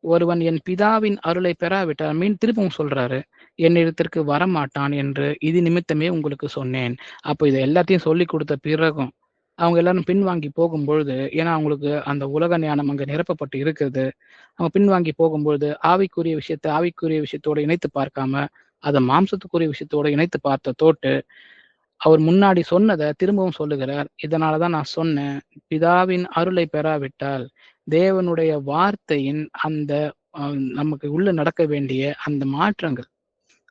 ஒருவன் என் பிதாவின் அருளை பெறாவிட்டால், திருப்பவும் சொல்றாரு, என்னிடத்திற்கு வரமாட்டான் என்று இது நிமித்தமே உங்களுக்கு சொன்னேன். அப்போ இதை எல்லாத்தையும் சொல்லி கொடுத்த பிறகும் அவங்க எல்லாரும் பின்வாங்கி போகும்பொழுது, ஏன்னா அவங்களுக்கு அந்த உலக ஞானம் அங்க நிரப்பப்பட்டு இருக்குது, அவங்க பின்வாங்கி போகும்பொழுது ஆவிக்குரிய விஷயத்தை ஆவிக்குரிய விஷயத்தோட இணைத்து பார்க்காம அதை மாம்சத்துக்குரிய விஷயத்தோட இணைத்து பார்த்த தோட்டு அவர் முன்னாடி சொன்னதை திரும்பவும் சொல்லுகிறார். இதனாலதான் நான் சொன்னேன், பிதாவின் அருளை பெறாவிட்டால் தேவனுடைய வார்த்தையின் அந்த நமக்கு உள்ள நடக்க வேண்டிய அந்த மாற்றங்கள்,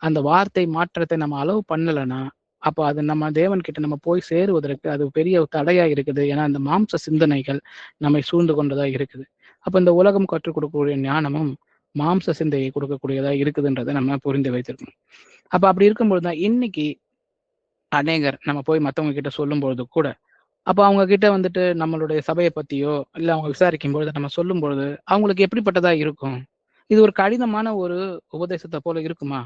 அந்த வார்த்தை மாற்றத்தை நம்ம அலோவ் பண்ணலைன்னா அப்போ அது நம்ம தேவன் கிட்ட நம்ம போய் சேருவதற்கு அது பெரிய தடையா இருக்குது. ஏன்னா அந்த மாம்ச சிந்தனைகள் நம்மை சூழ்ந்து கொண்டதா இருக்குது. அப்ப இந்த உலகம் கற்றுக் கொடுக்கக்கூடிய ஞானமும் மாம்ச சிந்தையை கொடுக்கக்கூடியதா இருக்குதுன்றதை நம்ம புரிந்து வைத்திருக்கணும். அப்ப அப்படி இருக்கும்போதுதான் இன்னைக்கு அநேகர் நம்ம போய் மற்றவங்க கிட்ட சொல்லும் பொழுது கூட, அப்போ அவங்க கிட்ட வந்துட்டு நம்மளுடைய சபையை பத்தியோ இல்லை அவங்க விசாரிக்கும் பொழுது நம்ம சொல்லும் பொழுது அவங்களுக்கு எப்படிப்பட்டதா இருக்கும்? இது ஒரு கடினமான ஒரு உபதேசத்தை போல இருக்குமா?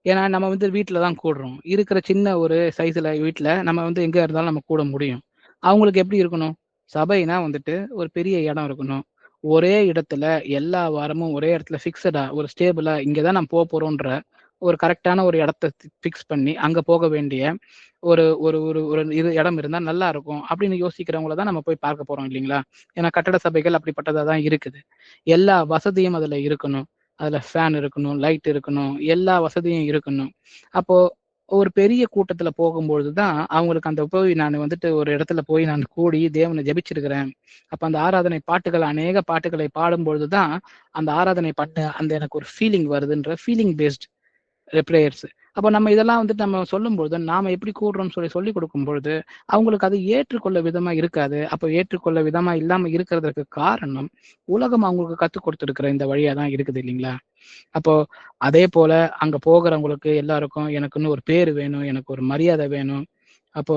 ஏன்னா நம்ம வந்து வீட்டில தான் கூடுறோம். இருக்கிற சின்ன ஒரு சைஸ்ல வீட்டில் நம்ம வந்து எங்க இருந்தாலும் நம்ம கூட முடியும். அவங்களுக்கு எப்படி இருக்கணும்? சபைனா வந்துட்டு ஒரு பெரிய இடம் இருக்கணும். ஒரே இடத்துல எல்லா வாரமும் ஒரே இடத்துல ஃபிக்ஸடா ஒரு ஸ்டேபிளா இங்கதான் நம்ம போறோம்ன்ற ஒரு கரெக்டான ஒரு இடத்த ஃபிக்ஸ் பண்ணி அங்க போக வேண்டிய ஒரு ஒரு ஒரு ஒரு இது இடம் இருந்தா நல்லா இருக்கும் அப்படின்னு யோசிக்கிறவங்கள தான் நம்ம போய் பார்க்க போறோம் இல்லைங்களா? ஏன்னா கட்டட சபைகள் அப்படிப்பட்டதா தான் இருக்குது. எல்லா வசதியும் அதுல இருக்கணும். அதுல ஃபேன் இருக்கணும், லைட் இருக்கணும், எல்லா வசதியும் இருக்கணும். அப்போ ஒரு பெரிய கூட்டத்துல போகும்பொழுது தான் அவங்களுக்கு அந்த போய் நான் வந்துட்டு ஒரு இடத்துல போய் நான் கூடி தேவனை ஜெபிச்சிருக்கிறேன். அப்ப அந்த ஆராதனை பாட்டுகள் அநேக பாட்டுகளை பாடும்பொழுது தான் அந்த ஆராதனை பண்ண அந்த எனக்கு ஒரு ஃபீலிங் வருதுன்ற ஃபீலிங் பேஸ்ட் பிரேயர்ஸ். அப்போ நம்ம இதெல்லாம் வந்துட்டு நம்ம சொல்லும்பொழுது நாம எப்படி கூடுறோம்னு சொல்லி கொடுக்கும் பொழுது அவங்களுக்கு அது ஏற்றுக்கொள்ள விதமா இருக்காது. அப்போ ஏற்றுக்கொள்ள விதமா இல்லாம இருக்கிறதுக்கு காரணம் உலகம் அவங்களுக்கு கற்றுக் கொடுத்துருக்கிற இந்த வழியா தான் இருக்குது இல்லைங்களா? அப்போ அதே போல அங்க போகிறவங்களுக்கு எல்லாருக்கும் எனக்குன்னு ஒரு பேர் வேணும், எனக்கு ஒரு மரியாதை வேணும். அப்போ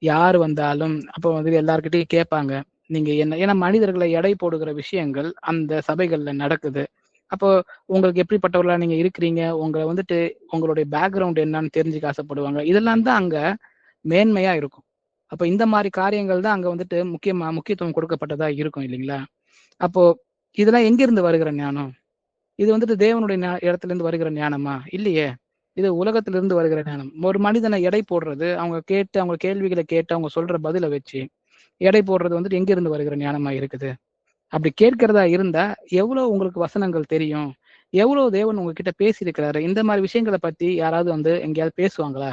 யார் வந்தாலும் அப்போ வந்து எல்லார்கிட்டையும் கேட்பாங்க, நீங்க என்ன, ஏன்னா மனிதர்களை எடை போடுகிற விஷயங்கள் அந்த சபைகள்ல நடக்குது. அப்போ உங்களுக்கு எப்படிப்பட்டவர்களா நீங்க இருக்கிறீங்க, உங்களை வந்துட்டு உங்களுடைய பேக்ரவுண்ட் என்னன்னு தெரிஞ்சுக்க ஆசைப்படுவாங்க. இதெல்லாம் தான் அங்க மேன்மையா இருக்கும். அப்ப இந்த மாதிரி காரியங்கள் தான் அங்க வந்துட்டு முக்கியத்துவம் கொடுக்கப்பட்டதா இருக்கும் இல்லைங்களா? அப்போ இதெல்லாம் எங்கிருந்து வருகிற ஞானம்? இது வந்துட்டு தேவனுடைய இடத்துல இருந்து வருகிற ஞானமா? இல்லையே. இது உலகத்திலிருந்து வருகிற ஞானம். ஒரு மனிதனை எடை போடுறது, அவங்க கேள்விகளை கேட்டு அவங்க சொல்ற பதிலை வச்சு எடை போடுறது வந்துட்டு எங்கிருந்து வருகிற ஞானமா இருக்குது? அப்படி கேட்கிறதா இருந்தா எவ்வளவு உங்களுக்கு வசனங்கள் தெரியும்? எவ்வளவு தேவன் உங்ககிட்ட பேசியிருக்கிறாரு, இந்த மாதிரி விஷயங்களை பத்தி யாராவது வந்து எங்கேயாவது பேசுவாங்களா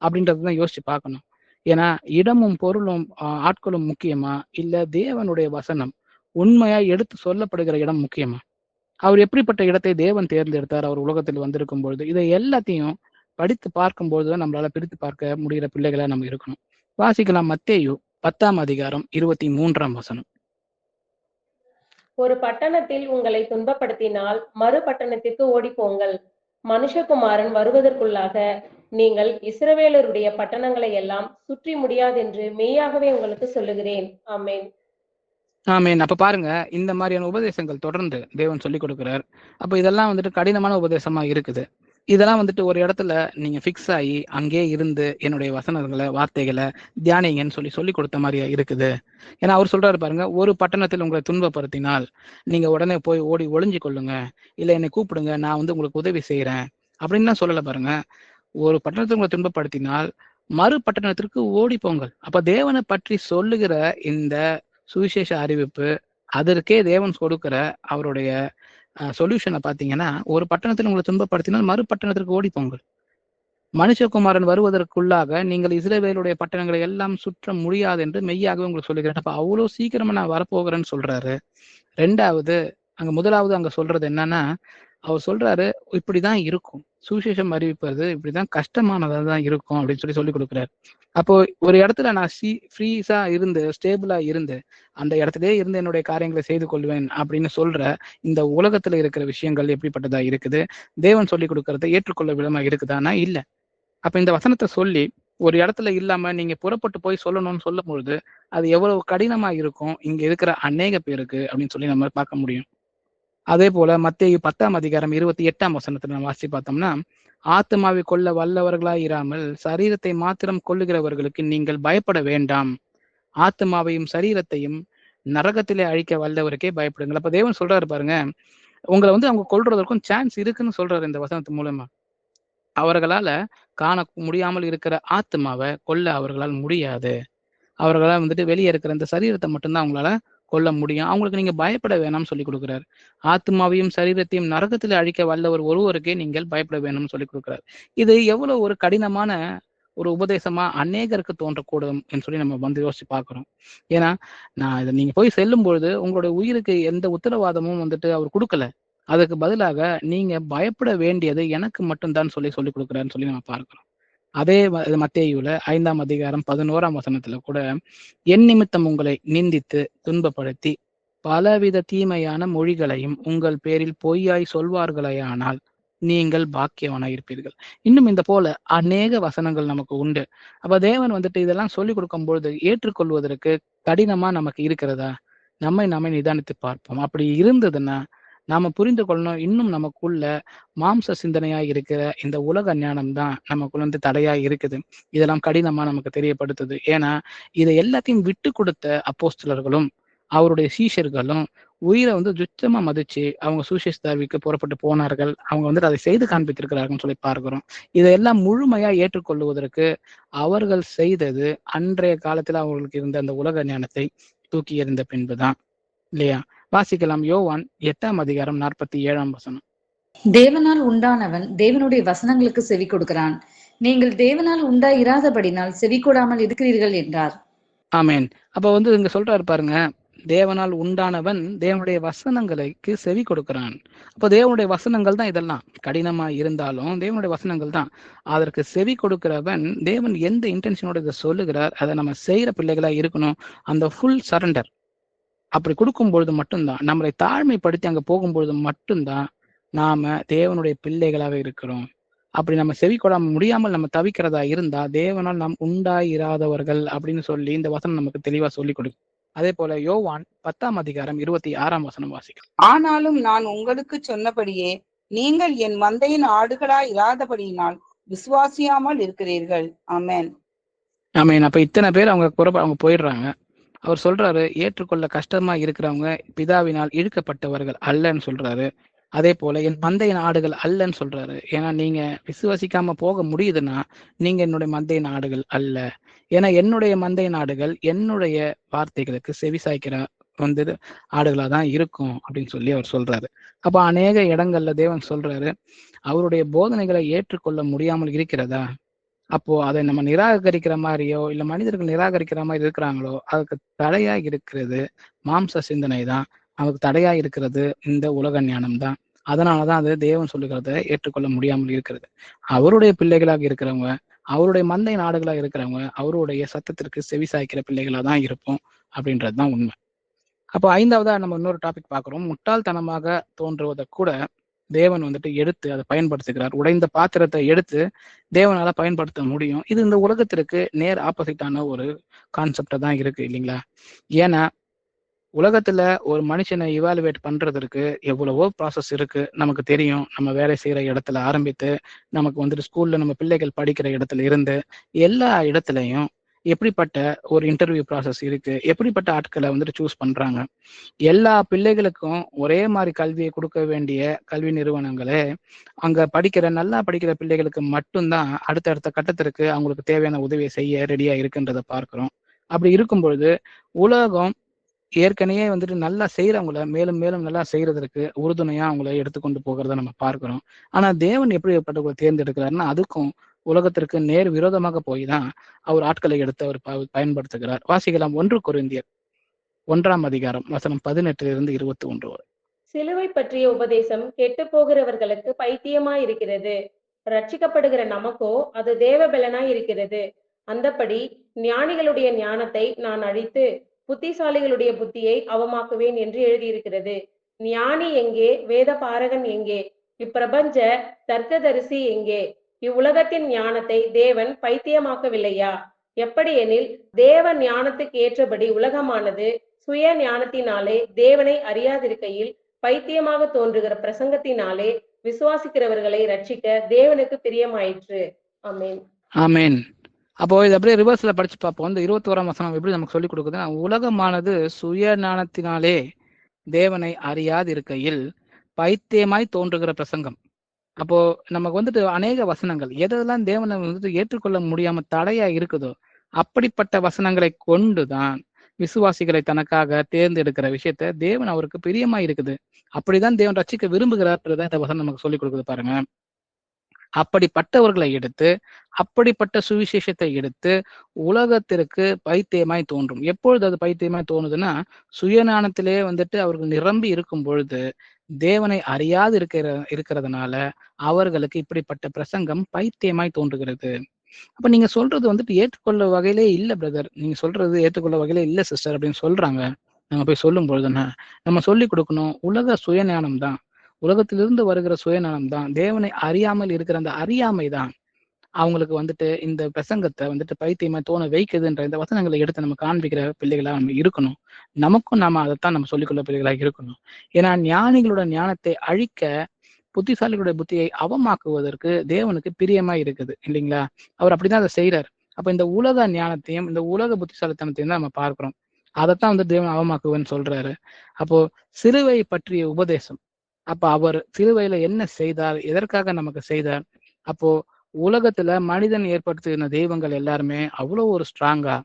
அப்படின்றதுதான் யோசிச்சு பார்க்கணும். ஏன்னா இடமும் பொருளும் ஆட்களும் முக்கியமா, இல்ல தேவனுடைய வசனம் உண்மையா எடுத்து சொல்லப்படுகிற இடம் முக்கியமா? அவர் எப்படிப்பட்ட இடத்தை தேவன் தேர்ந்தெடுத்தார் அவர் உலகத்தில் வந்திருக்கும் பொழுது? இதை எல்லாத்தையும் படித்து பார்க்கும்போதுதான் நம்மளால பிரித்து பார்க்க முடிகிற பிள்ளைகளா நம்ம இருக்கணும். வாசிக்கலாம். மத்தேயு 10ஆம் அதிகாரம் 23ஆம் வசனம். ஒரு பட்டணத்தில் உங்களை துன்பப்படுத்தினால் மறு பட்டணத்திற்கு ஓடிப்போங்கள். மனுஷகுமாரன் வருவதற்குள்ளாக நீங்கள் இஸ்ரவேலருடைய பட்டணங்களை எல்லாம் சுற்றி முடியாதென்று மெய்யாகவே உங்களுக்கு சொல்லுகிறேன். ஆமென். ஆமென். அப்ப பாருங்க, இந்த மாதிரியான உபதேசங்கள் தொடர்ந்து தேவன் சொல்லிக் கொடுக்கிறார். அப்ப இதெல்லாம் வந்துட்டு கடினமான உபதேசமா இருக்குது. இதெல்லாம் வந்துட்டு ஒரு இடத்துல நீங்க ஃபிக்ஸ் ஆகி அங்கே இருந்து என்னுடைய வசனங்களை வார்த்தைகளை தியானிங்கன்னு சொல்லி கொடுத்த மாதிரியா இருக்குது. ஏன்னா அவர் சொல்றாரு பாருங்க, ஒரு பட்டணத்தில் உங்களை துன்பப்படுத்தினால் நீங்க உடனே போய் ஓடி ஒளிஞ்சு கொள்ளுங்க, இல்ல என்னை கூப்பிடுங்க, நான் வந்து உங்களுக்கு உதவி செய்யறேன் அப்படின்னு தான் சொல்லல பாருங்க. ஒரு பட்டணத்தை உங்களை துன்பப்படுத்தினால் மறு பட்டணத்திற்கு ஓடி போங்கள். அப்ப தேவனை பற்றி சொல்லுகிற இந்த சுவிசேஷ அறிவிப்பு, அதற்கே தேவன் கொடுக்கிற அவருடைய சொல்யூஷனை பார்த்தீங்கன்னா, ஒரு பட்டணத்தில் உங்களை துன்பப்படுத்தினால் மறு பட்டணத்திற்கு ஓடி போங்கள். மனுஷகுமாரன் வருவதற்குள்ளாக நீங்கள் இஸ்ரவேலுடைய பட்டணங்களை எல்லாம் சுற்ற முடியாது என்று மெய்யாகவே உங்களுக்கு சொல்லுகிறேன். அப்ப அவ்வளவு சீக்கிரமா நான் வரப்போகிறேன்னு சொல்றாரு. ரெண்டாவது, முதலாவது அங்க சொல்றது என்னன்னா, அவர் சொல்றாரு இப்படிதான் இருக்கும், சுவிசேஷம் அறிவிப்பது இப்படிதான் கஷ்டமானதா தான் இருக்கும் அப்படின்னு சொல்லி கொடுக்குறாரு. அப்போ ஒரு இடத்துல நான் ஃப்ரீஸா இருந்து ஸ்டேபிளா இருந்து அந்த இடத்திலே இருந்து என்னுடைய காரியங்களை செய்து கொள்வேன் அப்படின்னு சொல்ற இந்த உலகத்துல இருக்கிற விஷயங்கள் எப்படிப்பட்டதா இருக்குது? தேவன் சொல்லி கொடுக்கறத ஏற்றுக்கொள்ள விதமா இருக்குதானா? இல்ல. அப்ப இந்த வசனத்தை சொல்லி ஒரு இடத்துல இல்லாம நீங்க புறப்பட்டு போய் சொல்லணும்னு சொல்லும் பொழுது அது எவ்வளவு கடினமா இருக்கும் இங்க இருக்கிற அநேக பேருக்கு அப்படின்னு சொல்லி நம்ம பார்க்க முடியும். அதே போல மத்தேயு 10ஆம் அதிகாரம் 28ஆம் வசனத்துல நம்ம வாசிச்சு பார்த்தோம்னா, ஆத்மாவை கொல்ல வல்லவர்களாய் இராமல் சரீரத்தை மாத்திரம் கொல்லுகிறவர்களுக்கு நீங்கள் பயப்பட வேண்டாம், ஆத்மாவையும் சரீரத்தையும் நரகத்திலே அழிக்க வல்லவருக்கே பயப்படுங்கள். அப்ப தேவன் சொல்றாரு பாருங்க, உங்களை வந்து அவங்க கொல்றதற்கும் சான்ஸ் இருக்குன்னு சொல்றாரு இந்த வசனத்து மூலமா. அவர்களால காண முடியாமல் இருக்கிற ஆத்மாவை கொல்ல அவர்களால் முடியாது. அவர்களால் வந்துட்டு வெளியே இருக்கிற இந்த சரீரத்தை மட்டும்தான் அவங்களால கொல்ல முடியும். அவங்களுக்கு நீங்க பயப்பட வேணாம்னு சொல்லி கொடுக்குறாரு. ஆத்மாவையும் சரீரத்தையும் நரகத்தில் அழிக்க வல்லவர் ஒருவருக்கே நீங்கள் பயப்பட வேணும்னு சொல்லி கொடுக்குறாரு. இது எவ்வளவு ஒரு கடினமான ஒரு உபதேசமா அநேகருக்கு தோன்றக்கூடும் என்று சொல்லி நம்ம வந்து யோசிச்சு பார்க்கிறோம். ஏன்னா நான் இதை நீங்க போய் செல்லும் பொழுது உங்களுடைய உயிருக்கு எந்த உத்தரவாதமும் வந்துட்டு அவர் கொடுக்கல. அதுக்கு பதிலாக நீங்க பயப்பட வேண்டியது எனக்கு மட்டும்தான் சொல்லி கொடுக்குறாருன்னு சொல்லி நம்ம பார்க்கிறோம். அதே மத்தேயுல 5ஆம் அதிகாரம் 11ஆம் வசனத்துல கூட, என் நிமித்தம் உங்களை நிந்தித்து துன்பப்படுத்தி பலவித தீமையான மொழிகளையும் உங்கள் பேரில் பொய்யாய் சொல்வார்களேயானால் நீங்கள் பாக்கியவனாய் இருப்பீர்கள். இன்னும் இந்த போல அநேக வசனங்கள் நமக்கு உண்டு. அப்ப தேவன் வந்துட்டு இதெல்லாம் சொல்லி கொடுக்கும் பொழுது ஏற்றுக்கொள்வதற்கு கடினமா நமக்கு இருக்கிறதா? நம்மை நிதானித்து பார்ப்போம். அப்படி இருந்ததுன்னா நாம புரிந்து கொள்ளணும், இன்னும் நமக்குள்ள மாம்ச சிந்தனையா இருக்கிற இந்த உலக ஞானம் தான் நமக்குள்ள வந்து தடையா இருக்குது. இதெல்லாம் கடினமா நமக்கு தெரியப்படுத்துது. ஏன்னா இதை எல்லாத்தையும் விட்டு கொடுத்த அப்போஸ்தலர்களும் அவருடைய சீஷர்களும் உயிரை வந்து துச்சமா மதிச்சு அவங்க சுவிசேஷத்தாவிக்கு புறப்பட்டு போனார்கள். அவங்க வந்துட்டு அதை செய்து காண்பித்திருக்கிறார்கள் சொல்லி பார்க்கிறோம். இதையெல்லாம் முழுமையா ஏற்றுக்கொள்வதற்கு அவர்கள் செய்தது அன்றைய காலத்துல அவர்களுக்கு இருந்த அந்த உலக ஞானத்தை தூக்கி எறிந்த பின்புதான், இல்லையா? வாசிக்கலாம். யோவான் 8ஆம் அதிகாரம் 47ஆம் வசனம். தேவனால் உண்டானவன் தேவனுடைய வசனங்களுக்கு செவி கொடுக்கிறான். நீங்கள் தேவனால் உண்டாயிராதபடினால் செவி கொடாமல் இருக்கிறீர்கள் என்றார். ஆமேன். அப்ப வந்து இங்க சொல்றாரு பாருங்க, தேவனால் உண்டானவன் தேவனுடைய வசனங்களுக்கு செவி கொடுக்கிறான். அப்ப தேவனுடைய வசனங்கள் தான் இதெல்லாம். கடினமா இருந்தாலும் தேவனுடைய வசனங்கள் தான். அதற்கு செவி கொடுக்கிறவன் தேவன் எந்த இன்டென்ஷனோட இதை சொல்லுகிறார், அதை நம்ம செய்யற பிள்ளைகளா இருக்கணும். அந்த ஃபுல் சரண்டர் அப்படி கொடுக்கும் பொழுது மட்டும்தான், நம்மளை தாழ்மைப்படுத்தி அங்க போகும்பொழுது மட்டும்தான் நாம தேவனுடைய பிள்ளைகளாக இருக்கிறோம். அப்படி நம்ம செவி கொடாம முடியாமல் நம்ம தவிக்கிறதா இருந்தா தேவனால் நாம் உண்டாயிராதவர்கள் அப்படின்னு சொல்லி இந்த வசனம் நமக்கு தெளிவா சொல்லி கொடுக்கும். அதே போல யோவான் 10ஆம் அதிகாரம் 26ஆம் வசனம் வாசிக்கும். ஆனாலும் நான் உங்களுக்கு சொன்னபடியே நீங்கள் என் மந்தையின் ஆடுகளா இராதபடியினால் விசுவாசியாமல் இருக்கிறீர்கள். ஆமென். ஆமென். அப்ப இத்தனை பேர் அவங்க போயிடுறாங்க. அவர் சொல்றாரு, ஏற்றுக்கொள்ள கஷ்டமா இருக்கிறவங்க பிதாவினால் இழுக்கப்பட்டவர்கள் அல்லன்னு சொல்றாரு. அதே போல என் மந்தையின் ஆடுகள் அல்லன்னு சொல்றாரு. ஏன்னா நீங்க விசுவாசிக்காம போக முடியுதுன்னா நீங்க என்னுடைய மந்தையின் ஆடுகள் அல்ல. ஏன்னா என்னுடைய மந்தையின் ஆடுகள் என்னுடைய வார்த்தைகளுக்கு செவி சாய்க்கிற வந்து ஆடுகளா தான் இருக்கும் அப்படின்னு சொல்லி அவர் சொல்றாரு. அப்ப அநேக இடங்கள்ல தேவன் சொல்றாரு, அவருடைய போதனைகளை ஏற்றுக்கொள்ள முடியாமல் இருக்கிறதா? அப்போ அதை நம்ம நிராகரிக்கிற மாதிரியோ இல்ல மனிதர்கள் நிராகரிக்கிற மாதிரி இருக்கிறாங்களோ, அதுக்கு தடையா இருக்கிறது மாம்ச சிந்தனை தான். அதுக்கு தடையா இருக்கிறது இந்த உலக ஞானம் தான். அதனாலதான் அது தேவன் சொல்லுகிறத ஏற்றுக்கொள்ள முடியாமல் இருக்கிறது. அவருடைய பிள்ளைகளாக இருக்கிறவங்க, அவருடைய மந்தை நாடுகளாக இருக்கிறவங்க, அவருடைய சத்தத்திற்கு செவி சாய்க்கிற பிள்ளைகளா தான் இருப்போம் அப்படின்றதுதான் உண்மை. அப்போ 5வதா நம்ம இன்னொரு டாபிக் பார்க்குறோம். முட்டாள்தனமாக தோன்றுவதை கூட தேவன் வந்துட்டு எடுத்து அதை பயன்படுத்துகிறார். உடைந்த பாத்திரத்தை எடுத்து தேவனால பயன்படுத்த முடியும். இது இந்த உலகத்திற்கு நேர் ஆப்போசிட்டான ஒரு கான்செப்டா தான் இருக்கு இல்லைங்களா? ஏன்னா உலகத்துல ஒரு மனுஷனை இவாலுவேட் பண்றதற்கு எவ்வளவோ ப்ராசஸ் இருக்கு. நமக்கு தெரியும். நம்ம வேலை செய்யற இடத்துல ஆரம்பித்து, நமக்கு வந்துட்டு ஸ்கூல்ல நம்ம பிள்ளைகள் படிக்கிற இடத்துல இருந்து, எல்லா இடத்துலையும் எப்படிப்பட்ட ஒரு இன்டர்வியூ ப்ராசஸ் இருக்கு, எப்படிப்பட்ட ஆட்களை வந்துட்டு சூஸ் பண்றாங்க. எல்லா பிள்ளைகளுக்கும் ஒரே மாதிரி கல்வியை கொடுக்க வேண்டிய கல்வி நிறுவனங்களே அங்க நல்லா படிக்கிற பிள்ளைகளுக்கு மட்டும்தான் அடுத்தடுத்த கட்டத்திற்கு அவங்களுக்கு தேவையான உதவியை செய்ய ரெடியா இருக்குன்றதை பார்க்கிறோம். அப்படி இருக்கும் பொழுது உலகம் ஏற்கனவே வந்துட்டு நல்லா செய்யறவங்கள மேலும் மேலும் நல்லா செய்யறதற்கு உறுதுணையா அவங்கள எடுத்துக்கொண்டு போகிறத நம்ம பார்க்கிறோம். ஆனா தேவன் எப்படிப்பட்டவங்களை தேர்ந்தெடுக்கிறாருன்னா, அதுக்கும் உலகத்திற்கு நேர் விரோதமாக போய் தான் அவர் ஆட்களை எடுத்து அவர் பயன்படுத்துகிறார். வாசிக்கலாம் 1 கொரிந்தியர் 1ஆம் அதிகாரம் வசனம் 18 21 வரை. சிலுவை பற்றிய உபதேசம் கெட்டு போகிறவர்களுக்கு பைத்தியமாய் இருக்கிறது, ரட்சிக்கப்படுகிற நமக்கோ அது தேவபலனாய் இருக்கிறது. அந்தபடி ஞானிகளுடைய ஞானத்தை நான் அழித்து புத்திசாலிகளுடைய புத்தியை அவமாக்குவேன் என்று எழுதியிருக்கிறது. ஞானி எங்கே? வேத பாரகன் எங்கே? இப்பிரபஞ்ச தர்க்கதரிசி எங்கே? இவ்வுலகத்தின் ஞானத்தை தேவன் பைத்தியமாக்கவில்லையா? எப்படியெனில் தேவ ஞானத்துக்கு ஏற்றபடி உலகமானது சுய ஞானத்தினாலே தேவனை அறியாதிருக்கையில் பைத்தியமாக தோன்றுகிற பிரசங்கத்தினாலே விசுவாசிக்கிறவர்களை ரட்சிக்க தேவனுக்கு பிரியமாயிற்று. ஆமென். ஆமென். அப்போ இது அப்படியே ரிவர்ஸ்ல படிச்சு பார்ப்போம். இந்த 21ஆம் வசனம் எப்படி நமக்கு சொல்லிக் கொடுக்குதுன்னா, உலகமானது சுய ஞானத்தினாலே தேவனை அறியாது இருக்கையில் பைத்தியமாய் தோன்றுகிற பிரசங்கம். அப்போ நமக்கு வந்துட்டு அநேக வசனங்கள் எதெல்லாம் தேவனை வந்துட்டு ஏற்றுக்கொள்ள முடியாம தடையா இருக்குதோ அப்படிப்பட்ட வசனங்களை கொண்டுதான் விசுவாசிகளை தனக்காக தேர்ந்தெடுக்கிற விஷயத்த தேவன் அவருக்கு பிரியமா இருக்குது. அப்படிதான் தேவன் ரட்சிக்க விரும்புகிறார்ன்றத இந்த வசனம் நமக்கு சொல்லிக் கொடுக்குது பாருங்க. அப்படிப்பட்டவர்களை எடுத்து, அப்படிப்பட்ட சுவிசேஷத்தை எடுத்து உலகத்திற்கு பைத்தியமாய் தோன்றும். எப்பொழுது அது பைத்தியமாய் தோணுதுன்னா, சுயஞானத்திலே வந்துட்டு அவர்கள் நிரம்பி இருக்கும் பொழுது தேவனை அறியாது இருக்கிறதுனால அவர்களுக்கு இப்படிப்பட்ட பிரசங்கம் பைத்தியமாய் தோன்றுகிறது. அப்ப நீங்க சொல்றது வந்துட்டு ஏற்றுக்கொள்ள வகையிலே இல்ல பிரதர், நீங்க சொல்றது ஏற்றுக்கொள்ள வகையிலே இல்ல சிஸ்டர் அப்படின்னு சொல்றாங்க. நம்ம போய் சொல்லும் பொழுதுன்னா நம்ம சொல்லி கொடுக்கணும், உலக சுயஞானம் தான், உலகத்திலிருந்து வருகிற சுயநலம் தான், தேவனை அறியாமல் இருக்கிற அந்த அறியாமை தான் அவங்களுக்கு வந்துட்டு இந்த பிரசங்கத்தை வந்துட்டு பைத்தியமா தோண வைக்குதுன்ற இந்த வசனங்களை எடுத்து நம்ம காண்பிக்கிற பிள்ளைகளா நம்ம இருக்கணும். நமக்கும் நாம அதைத்தான் நம்ம சொல்லிக்கொள்ள பிள்ளைகளா இருக்கணும். ஏன்னா ஞானிகளோட ஞானத்தை அழிக்க, புத்திசாலிகளுடைய புத்தியை அவமாக்குவதற்கு தேவனுக்கு பிரியமா இருக்குது இல்லைங்களா? அவர் அப்படிதான் அதை செய்யறாரு. அப்ப இந்த உலக ஞானத்தையும் இந்த உலக புத்திசாலித்தனத்தையும் தான் நம்ம பார்க்கிறோம். அதைத்தான் வந்து தேவன் அவமாக்குவேன்னு சொல்றாரு. அப்போ சிலுவை பற்றிய உபதேசம், அப்ப அவர் சிலுவையில என்ன செய்தார், எதற்காக நமக்கு செய்தார்? அப்போ உலகத்துல மனிதன் ஏற்படுத்தின தெய்வங்கள் எல்லாருமே அவ்வளவு ஒரு ஸ்ட்ராங்கா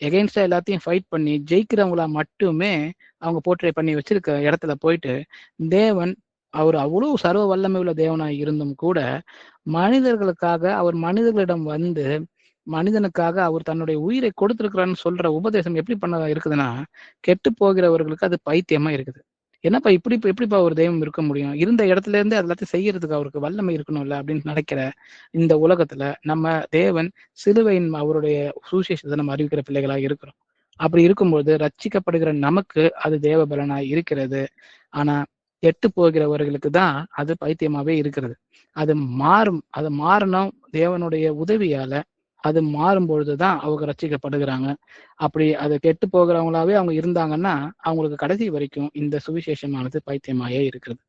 எகெயின்ஸ்டா எல்லாத்தையும் ஃபைட் பண்ணி ஜெயிக்கிறவங்களா மட்டுமே அவங்க போர்ட்ரே பண்ணி வச்சிருக்க இடத்துல போயிட்டு தேவன் அவர் அவ்வளவு சர்வ வல்லமை உள்ள தேவனாய் இருந்தும் கூட மனிதர்களுக்காக அவர் மனிதர்களிடம் வந்து மனிதனுக்காக அவர் தன்னுடைய உயிரை கொடுத்திருக்கிறான்னு சொல்ற உபதேசம் எப்படி பண்ண இருக்குதுன்னா, கெட்டு போகிறவர்களுக்கு அது பைத்தியமா இருக்குது. என்னப்பா எப்படிப்பா ஒரு தெய்வம் இருக்க முடியும்? இருந்த இடத்துல இருந்து எல்லாத்தையும் செய்யறதுக்கு அவருக்கு வல்லமை இருக்கணும்ல அப்படின்னு நினைக்கிற இந்த உலகத்துல நம்ம தேவன் சிலுவையின் அவருடைய சுவிசேஷத்தை நம்ம அறிவிக்கிற பிள்ளைகளாக இருக்கிறோம். அப்படி இருக்கும்போது ரட்சிக்கப்படுகிற நமக்கு அது தேவ பலனாய் இருக்கிறது. ஆனா கெட்டு போகிறவர்களுக்கு தான் அது பைத்தியமாவே இருக்கிறது. அது மாறும், அது மாறணும் தேவனுடைய உதவியால. அது மாறும் பொழுதுதான் அவங்க ரட்சிக்கப்படுகிறாங்க. அப்படி அது கெட்டு போகிறவங்களாவே அவங்க இருந்தாங்கன்னா அவங்களுக்கு கடைசி வரைக்கும் இந்த சுவிசேஷமானது பைத்தியமாயே இருக்கிறது.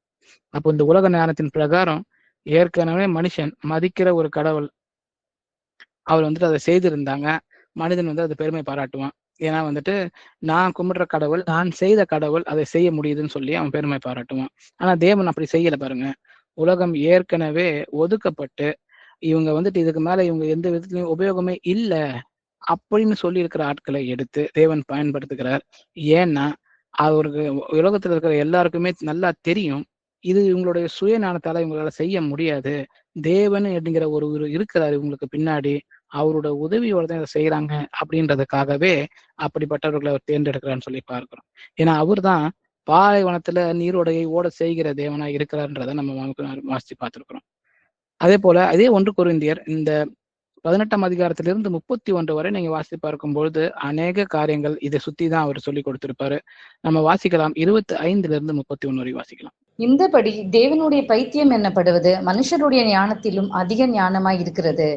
அப்போ இந்த உலக ஞானத்தின் பிரகாரம் ஏற்கனவே மனுஷன் மதிக்கிற ஒரு கடவுள் அவர் வந்துட்டு அதை செய்திருந்தாங்க. மனிதன் வந்து அதை பெருமை பாராட்டுவான். ஏன்னா வந்துட்டு நான் கும்பிடுற கடவுள், நான் செய்த கடவுள் அதை செய்ய முடியுதுன்னு சொல்லி அவன் பெருமை பாராட்டுவான். ஆனா தேவன் அப்படி செய்யல பாருங்க. உலகம் ஏற்கனவே ஒதுக்கப்பட்டு இவங்க வந்துட்டு இதுக்கு மேல இவங்க எந்த விதத்துலயும் உபயோகமே இல்லை அப்படின்னு சொல்லி இருக்கிற ஆட்களை எடுத்து தேவன் பயன்படுத்துகிறார். ஏன்னா அவருக்கு உலகத்துல இருக்கிற எல்லாருக்குமே நல்லா தெரியும். இது இவங்களுடைய சுயஞானத்தால இவங்களால செய்ய முடியாது. தேவன் அப்படிங்கிற ஒரு இருக்கிறாரு இவங்களுக்கு பின்னாடி. அவரோட உதவியோட தான் இதை செய்யறாங்க அப்படின்றதுக்காகவே அப்படிப்பட்டவர்களை அவர் தேர்ந்தெடுக்கிறான்னு சொல்லி பார்க்கிறோம். ஏன்னா அவர் தான் பாலைவனத்துல நீரோடையை ஓட செய்கிற தேவனா இருக்கிறார்ன்றதை நம்ம வாசிச்சு பார்த்திருக்கிறோம். அதே போல அதே 1 கொரிந்தியர் இந்த 18ஆம் அதிகாரத்திலிருந்து 31 வரை நீங்க வாசித்து பார்க்கும்பொழுது அநேக காரியங்கள் இதை சுத்தி தான் அவர் சொல்லி கொடுத்திருப்பாரு. நம்ம வாசிக்கலாம். 25 31 வரை வாசிக்கலாம். இந்தபடி தேவனுடைய பைத்தியம் என்னப்படுவது மனுஷருடைய ஞானத்திலும் அதிக ஞானமாய் இருக்கிறது.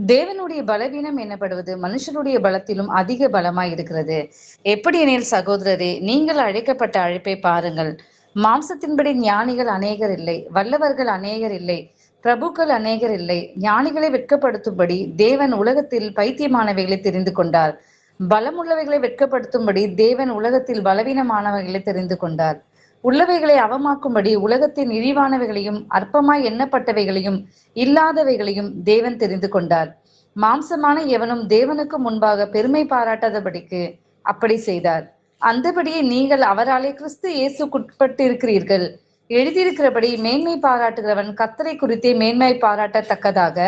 தேவனுடைய பலவீனம் என்னப்படுவது மனுஷருடைய பலத்திலும் அதிக பலமாய் இருக்கிறது. எப்படி எனில் சகோதரரே, நீங்கள் அழைக்கப்பட்ட அழைப்பை பாருங்கள். மாம்சத்தின்படி ஞானிகள் அநேகர் இல்லை, வல்லவர்கள் அநேகர் இல்லை, பிரபுக்கள் அநேகர் இல்லை. ஞானிகளை வெட்கப்படுத்தும்படி தேவன் உலகத்தில் பைத்தியமானவைகளை தெரிந்து கொண்டார். பலமுள்ளவைகளை வெட்கப்படுத்தும்படி தேவன் உலகத்தில் பலவீனமானவைகளை தெரிந்து கொண்டார். உள்ளவைகளை அவமாக்கும்படி உலகத்தின் இழிவானவைகளையும் அற்பமாய் எண்ணப்பட்டவைகளையும் இல்லாதவைகளையும் தேவன் தெரிந்து கொண்டார். மாம்சமான எவனும் தேவனுக்கு முன்பாக பெருமை பாராட்டாதபடிக்கு அப்படி செய்தார். அந்தபடியே நீங்கள் அவராலே கிறிஸ்து இயேசுக்குட்பட்டு இருக்கிறீர்கள். எழுதியிருக்கிறபடி மேன்மை பாராட்டுகிறவன் கர்த்தரை குறித்தே மேன்மை பாராட்டத்தக்கதாக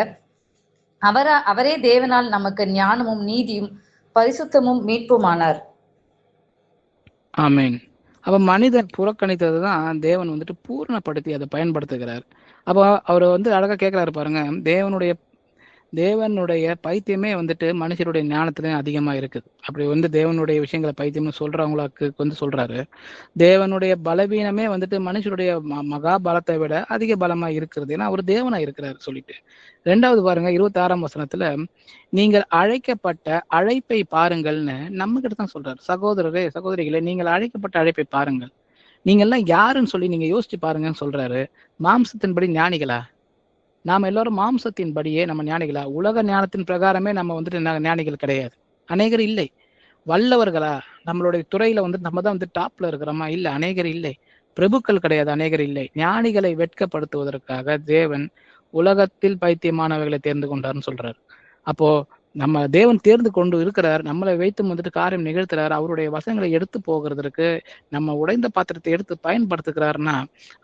அவரே தேவனால் நமக்கு ஞானமும் நீதியும் பரிசுத்தமும் மீட்புமானார். ஆமேன். அப்ப மனிதன் புறக்கணித்தது தான் தேவன் பூரணப்படுத்தி அதை பயன்படுத்துகிறார். அப்போ அவர் அழகா கேட்கிறாரு பாருங்க, தேவனுடைய பைத்தியமே மனுஷருடைய ஞானத்திலையும் அதிகமா இருக்குது. அப்படி தேவனுடைய விஷயங்களை பைத்தியம்னு சொல்றவங்களுக்கு சொல்றாரு. தேவனுடைய பலவீனமே மனுஷருடைய மகா பலத்தை விட அதிக பலமா இருக்கிறது. ஏன்னா அவர் தேவனா இருக்கிறாரு சொல்லிட்டு. 2வது பாருங்க 26ஆம் வசனத்துல, நீங்கள் அழைக்கப்பட்ட அழைப்பை பாருங்கள்னு நம்ம கிட்ட தான் சொல்றாரு. சகோதரரே சகோதரிகளே, நீங்கள் அழைக்கப்பட்ட அழைப்பை பாருங்கள். நீங்க எல்லாம் யாருன்னு சொல்லி நீங்க யோசிச்சு பாருங்கன்னு சொல்றாரு. மாம்சத்தின்படி ஞானிகளா? நாம எல்லாரும் மாம்சத்தின்படியே நம்ம ஞானிகளா? உலக ஞானத்தின் பிரகாரமே நம்ம ஞானிகள் கிடையாது. அநேகர் இல்லை. வல்லவர்களா? நம்மளுடைய துறையில நம்ம தான் டாப்ல இருக்கிறோமா? இல்லை, அநேகர் இல்லை. பிரபுக்கள் கிடையாது, அநேகர் இல்லை. ஞானிகளை வெட்கப்படுத்துவதற்காக தேவன் உலகத்தில் பைத்தியமானவைகளை தேர்ந்து கொண்டார்னு சொல்றாரு. அப்போ நம்ம தேவன் தேர்ந்து கொண்டு இருக்கிறார், நம்மளை வைத்து காரியம் நிகழ்த்துறார். அவருடைய வசனங்களை எடுத்து போகிறதுக்கு நம்ம உடைந்த பாத்திரத்தை எடுத்து பயன்படுத்துகிறாருன்னா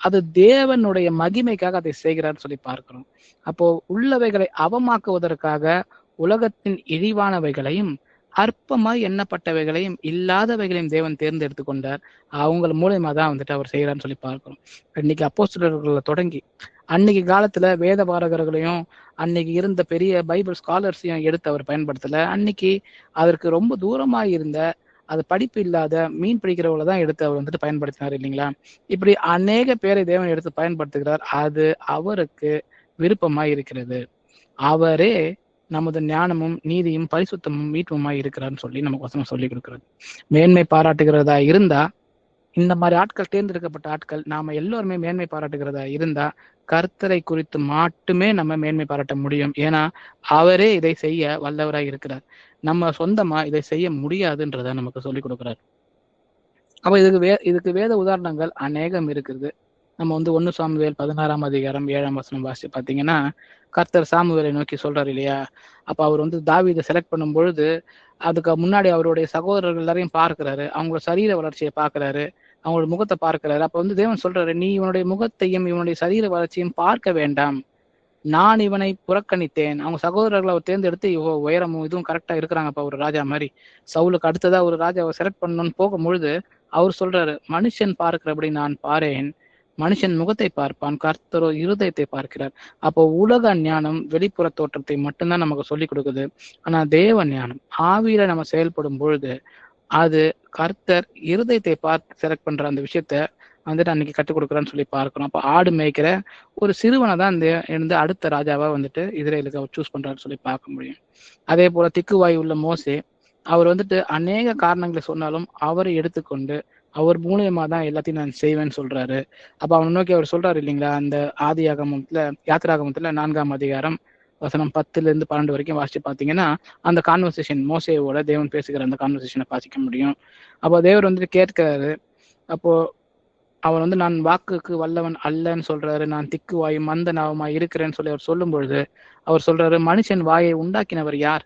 அது தேவனுடைய மகிமைக்காக அதை செய்கிறார்னு சொல்லி பார்க்கிறோம். அப்போ உள்ளவைகளை அவமாக்குவதற்காக உலகத்தின் இழிவானவைகளையும் அற்பமாய் எண்ணப்பட்டவைகளையும் இல்லாதவைகளையும் தேவன் தேர்ந்தெடுத்து கொண்டார். அவங்க மூலியமா தான் அவர் செய்யறான்னு சொல்லி பார்க்கிறோம். இன்னைக்கு அப்போஸ்தலர்களை தொடங்கி அன்னைக்கு காலத்துல வேத பாரகர்களையும் அன்னைக்கு இருந்த பெரிய பைபிள் ஸ்காலர்ஸையும் எடுத்து அவர் பயன்படுத்தல. அன்னைக்கு அதற்கு ரொம்ப தூரமா இருந்த அது படிப்பு இல்லாத மீன் பிடிக்கிறவங்களை தான் எடுத்து அவர் பயன்படுத்தினார் இல்லைங்களா? இப்படி அநேக பேரை தேவன் எடுத்து பயன்படுத்துகிறார். அது அவருக்கு விருப்பமாய் இருக்கிறது. அவரே நமது ஞானமும் நீதியும் பரிசுத்தமும் மீட்புமாய் இருக்கிறார்னு சொல்லி நமக்கு வசனம் சொல்லி கொடுக்கிறது. மேன்மை பாராட்டுகிறதா இருந்தா, இந்த மாதிரி ஆட்கள், தேர்ந்தெடுக்கப்பட்ட ஆட்கள், நாம எல்லோருமே மேன்மை பாராட்டுகிறதா இருந்தா கர்த்தரை குறித்து மட்டுமே நம்ம மேன்மை பாராட்ட முடியும். ஏன்னா அவரே இதை செய்ய வல்லவராய் இருக்கிறார். நம்ம சொந்தமா இதை செய்ய முடியாதுன்றத நமக்கு சொல்லி கொடுக்கிறார். அப்ப இதுக்கு வேத உதாரணங்கள் அநேகம் இருக்குது. நம்ம 1 சாமுவேல் 16ஆம் அதிகாரம் 7ஆம் வசனம் வாசி பார்த்தீங்கன்னா, கர்த்தர் சாமுவேலை நோக்கி சொல்றாரு இல்லையா? அப்ப அவர் தாவீதை செலக்ட் பண்ணும் பொழுது அதுக்கு முன்னாடி அவருடைய சகோதரர்கள் எல்லாரையும் பார்க்கிறாரு. அவங்களோட சரீர வளர்ச்சியை பார்க்கிறாரு, அவங்களோட முகத்தை பார்க்கிறாரு. அப்ப தேவன் சொல்றாரு, நீ இவனுடைய முகத்தையும் இவனுடைய சரீர வளர்ச்சியும் பார்க்க வேண்டாம், நான் இவனை புறக்கணித்தேன். அவங்க சகோதரர்களை அவர் தேர்ந்தெடுத்து உயரமும் இதுவும் கரெக்டா இருக்கிறாங்க. அப்ப ஒரு ராஜா மாதிரி சவுலுக்கு அடுத்ததா ஒரு ராஜாவை செலக்ட் பண்ணணும்னு போகும்பொழுது அவர் சொல்றாரு, மனுஷன் பார்க்கிறபடி நான் பாரேன், மனுஷன் முகத்தை பார்ப்பான், கர்த்தரோ இருதயத்தை பார்க்கிறார். அப்போ உலக ஞானம் வெளிப்புற தோற்றத்தை மட்டும்தான் நமக்கு சொல்லி கொடுக்குது. ஆனா தேவ ஞானம் ஆவியில நம்ம செயல்படும் பொழுது அது கர்த்தர் இருதயத்தை பார்த்து செலக்ட் பண்ற அந்த விஷயத்த அன்னைக்கு கற்றுக் கொடுக்குறான்னு சொல்லி பார்க்கிறோம். அப்போ ஆடு மேய்க்கிற ஒரு சிறுவனை தான் இந்த அடுத்த ராஜாவா இஸ்ரேலுக்கு அவர் சூஸ் பண்றாருன்னு சொல்லி பார்க்க முடியும். அதே போல திக்குவாய் உள்ள மோசே, அவர் அநேக காரணங்களை சொன்னாலும் அவரை எடுத்துக்கொண்டு அவர் மூலியமா தான் எல்லாத்தையும் நான் செய்வேன்னு சொல்றாரு. அப்ப அவனை நோக்கி அவர் சொல்றாரு இல்லைங்களா? அந்த யாத்திராகமத்துல 4ஆம் அதிகாரம் வசனம் 10-12 வரைக்கும் வாசிச்சு பார்த்தீங்கன்னா அந்த கான்வர்சேஷன் மோசேவோட தேவன் பேசுகிற அந்த கான்வர்சேஷனை வாசிக்க முடியும். அப்போ தேவர் கேட்கிறாரு. அப்போ அவர் நான் வாக்குக்கு வல்லவன் அல்லன்னு சொல்றாரு, நான் திக்கு வாயும் மந்த நாவமா இருக்கிறேன்னு சொல்லி அவர் சொல்லும் பொழுது அவர் சொல்றாரு, மனுஷன் வாயை உண்டாக்கினவர் யார்?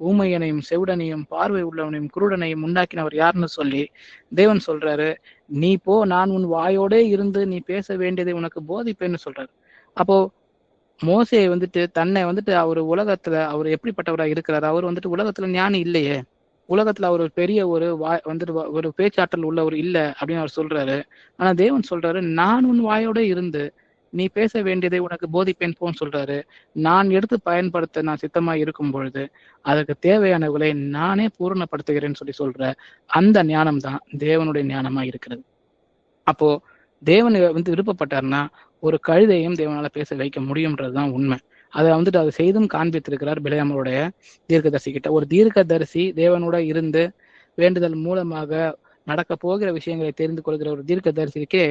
ஊமையனையும் செவிடனையும் பார்வை உள்ளவனையும் குருடனையும் உண்டாக்கினவர் யாருன்னு சொல்லி தேவன் சொல்றாரு, நீ போ, நான் உன் வாயோடே இருந்து நீ பேச வேண்டியதை உனக்கு போதிப்பேன்னு சொல்றாரு. அப்போ மோசே வந்துட்டு தன்னை வந்துட்டு அவர் உலகத்துல அவர் எப்படிப்பட்டவராக இருக்கிறார்? அவர் வந்துட்டு உலகத்துல ஞானி இல்லையே, உலகத்துல அவர் பெரிய ஒரு வந்துட்டு ஒரு பேச்சாற்றல் உள்ளவர் இல்ல அப்படின்னு அவர் சொல்றாரு. ஆனா தேவன் சொல்றாரு, நான் உன் வாயோட இருந்து நீ பேச வேண்டியதை உனக்கு போதிப்பேன் போன்னு சொல்றாரு. நான் எடுத்து பயன்படுத்த நான் சித்தமா இருக்கும் பொழுது அதுக்கு தேவையானவர்களை நானே பூரணப்படுத்துகிறேன்னு சொல்லி சொல்ற அந்த ஞானம் தான் தேவனுடைய ஞானமா இருக்கிறது. அப்போ தேவன் வந்து விருப்பப்பட்டார்னா ஒரு கழுதையும் தேவனால பேச வைக்க முடியும்ன்றதுதான் உண்மை. அதை வந்துட்டு அதை செய்தும் காண்பித்திருக்கிறார் பிலேயாமருடைய தீர்க்கதரிசி கிட்ட. ஒரு தீர்க்கதரிசி தேவனோட இருந்து வேண்டுதல் மூலமாக நடக்க போகிற விஷயங்களை தெரிந்து கொள்கிற ஒரு தீர்க்கதரிசிக்கே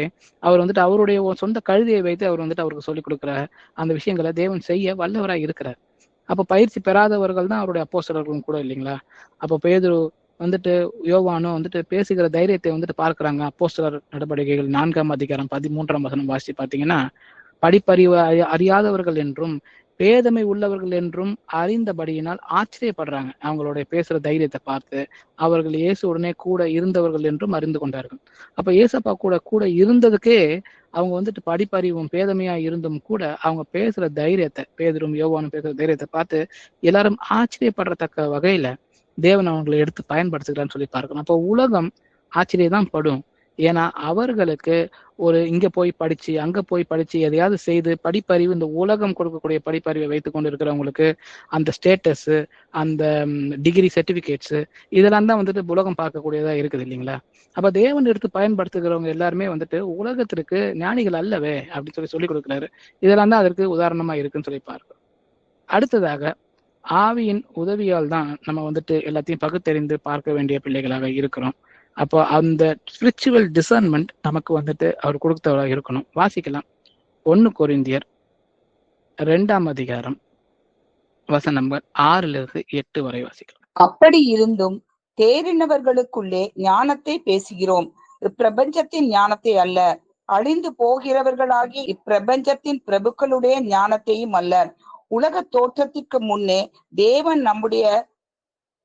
அவர் வந்துட்டு அவருடைய சொந்த கழுதியை வைத்து அவர் வந்துட்டு அவருக்கு சொல்லிக் கொடுக்குற அந்த விஷயங்களை தேவன் செய்ய வல்லவராய் இருக்கிறார். அப்போ பயிற்சி பெறாதவர்கள் தான் அவருடைய அப்போஸ்தலர்களும் கூட இல்லைங்களா? அப்போ பேதுரு வந்துட்டு யோவானும் வந்துட்டு பேசுகிற தைரியத்தை வந்துட்டு பார்க்கிறாங்க. அப்போஸ்தலர் நடவடிக்கைகள் 4ஆம் அதிகாரம் 13ஆம் வசனம் வாசிச்சு பார்த்தீங்கன்னா, படிப்பறிவு அறியாதவர்கள் என்றும் பேதமை உள்ளவர்கள் என்றும் அறிந்தபடியினால் ஆச்சரியப்படுறாங்க. அவங்களுடைய பேசுற தைரியத்தை பார்த்து அவர்கள் இயேசுடனே கூட இருந்தவர்கள் என்றும் அறிந்து கொண்டார்கள். அப்ப இயேசப்பா கூட கூட இருந்ததுக்கே அவங்க வந்துட்டு படிப்பறிவும் பேதமையா இருந்தும் கூட அவங்க பேசுற தைரியத்தை, பேதுரும் யோவானும் பேசுற தைரியத்தை பார்த்து எல்லாரும் ஆச்சரியப்படுறத்தக்க வகையில தேவன் அவங்களை எடுத்து பயன்படுத்துகிறான்னு சொல்லி பார்க்கணும். அப்போ உலகம் ஆச்சரியதான் படும். ஏன்னா அவர்களுக்கு ஒரு இங்க போய் படிச்சு அங்க போய் படிச்சு எதையாவது செய்து படிப்பறிவு, இந்த உலகம் கொடுக்கக்கூடிய படிப்பறிவை வைத்துக் கொண்டு இருக்கிறவங்களுக்கு அந்த ஸ்டேட்டஸ், அந்த டிகிரி சர்டிபிகேட்ஸ் இதெல்லாம் தான் வந்துட்டு உலகம் பார்க்கக்கூடியதா இருக்குது இல்லைங்களா? அப்ப தேவன் எடுத்து பயன்படுத்துகிறவங்க எல்லாருமே வந்துட்டு உலகத்திற்கு ஞானிகள் அல்லவே அப்படின்னு சொல்லி கொடுக்குறாரு. இதெல்லாம் தான் அதற்கு உதாரணமா இருக்குன்னு சொல்லி பார்க்கிறோம். அடுத்ததாக ஆவியின் உதவியால் தான் நம்ம வந்துட்டு எல்லாத்தையும் பகுத்தறிந்து பார்க்க வேண்டிய பிள்ளைகளாக இருக்கிறோம். அப்போ அந்த ஸ்பிரிச்சுவல் டிசர்ன்மெண்ட் நமக்கு வந்துட்டு அவர் கொடுத்தவராக இருக்கணும். வாசிக்கலாம். 1 கொரிந்தியர் 2ஆம் அதிகாரம் வசனம் 6-8 வரை வாசிக்கலாம். அப்படி இருந்தும் தேறினவர்களுக்குள்ளே ஞானத்தை பேசுகிறோம், இப்பிரபஞ்சத்தின் ஞானத்தை அல்ல, அழிந்து போகிறவர்களாகி இப்பிரபஞ்சத்தின் பிரபுக்களுடைய ஞானத்தையும் அல்ல. உலக தோற்றத்திற்கு முன்னே தேவன் நம்முடைய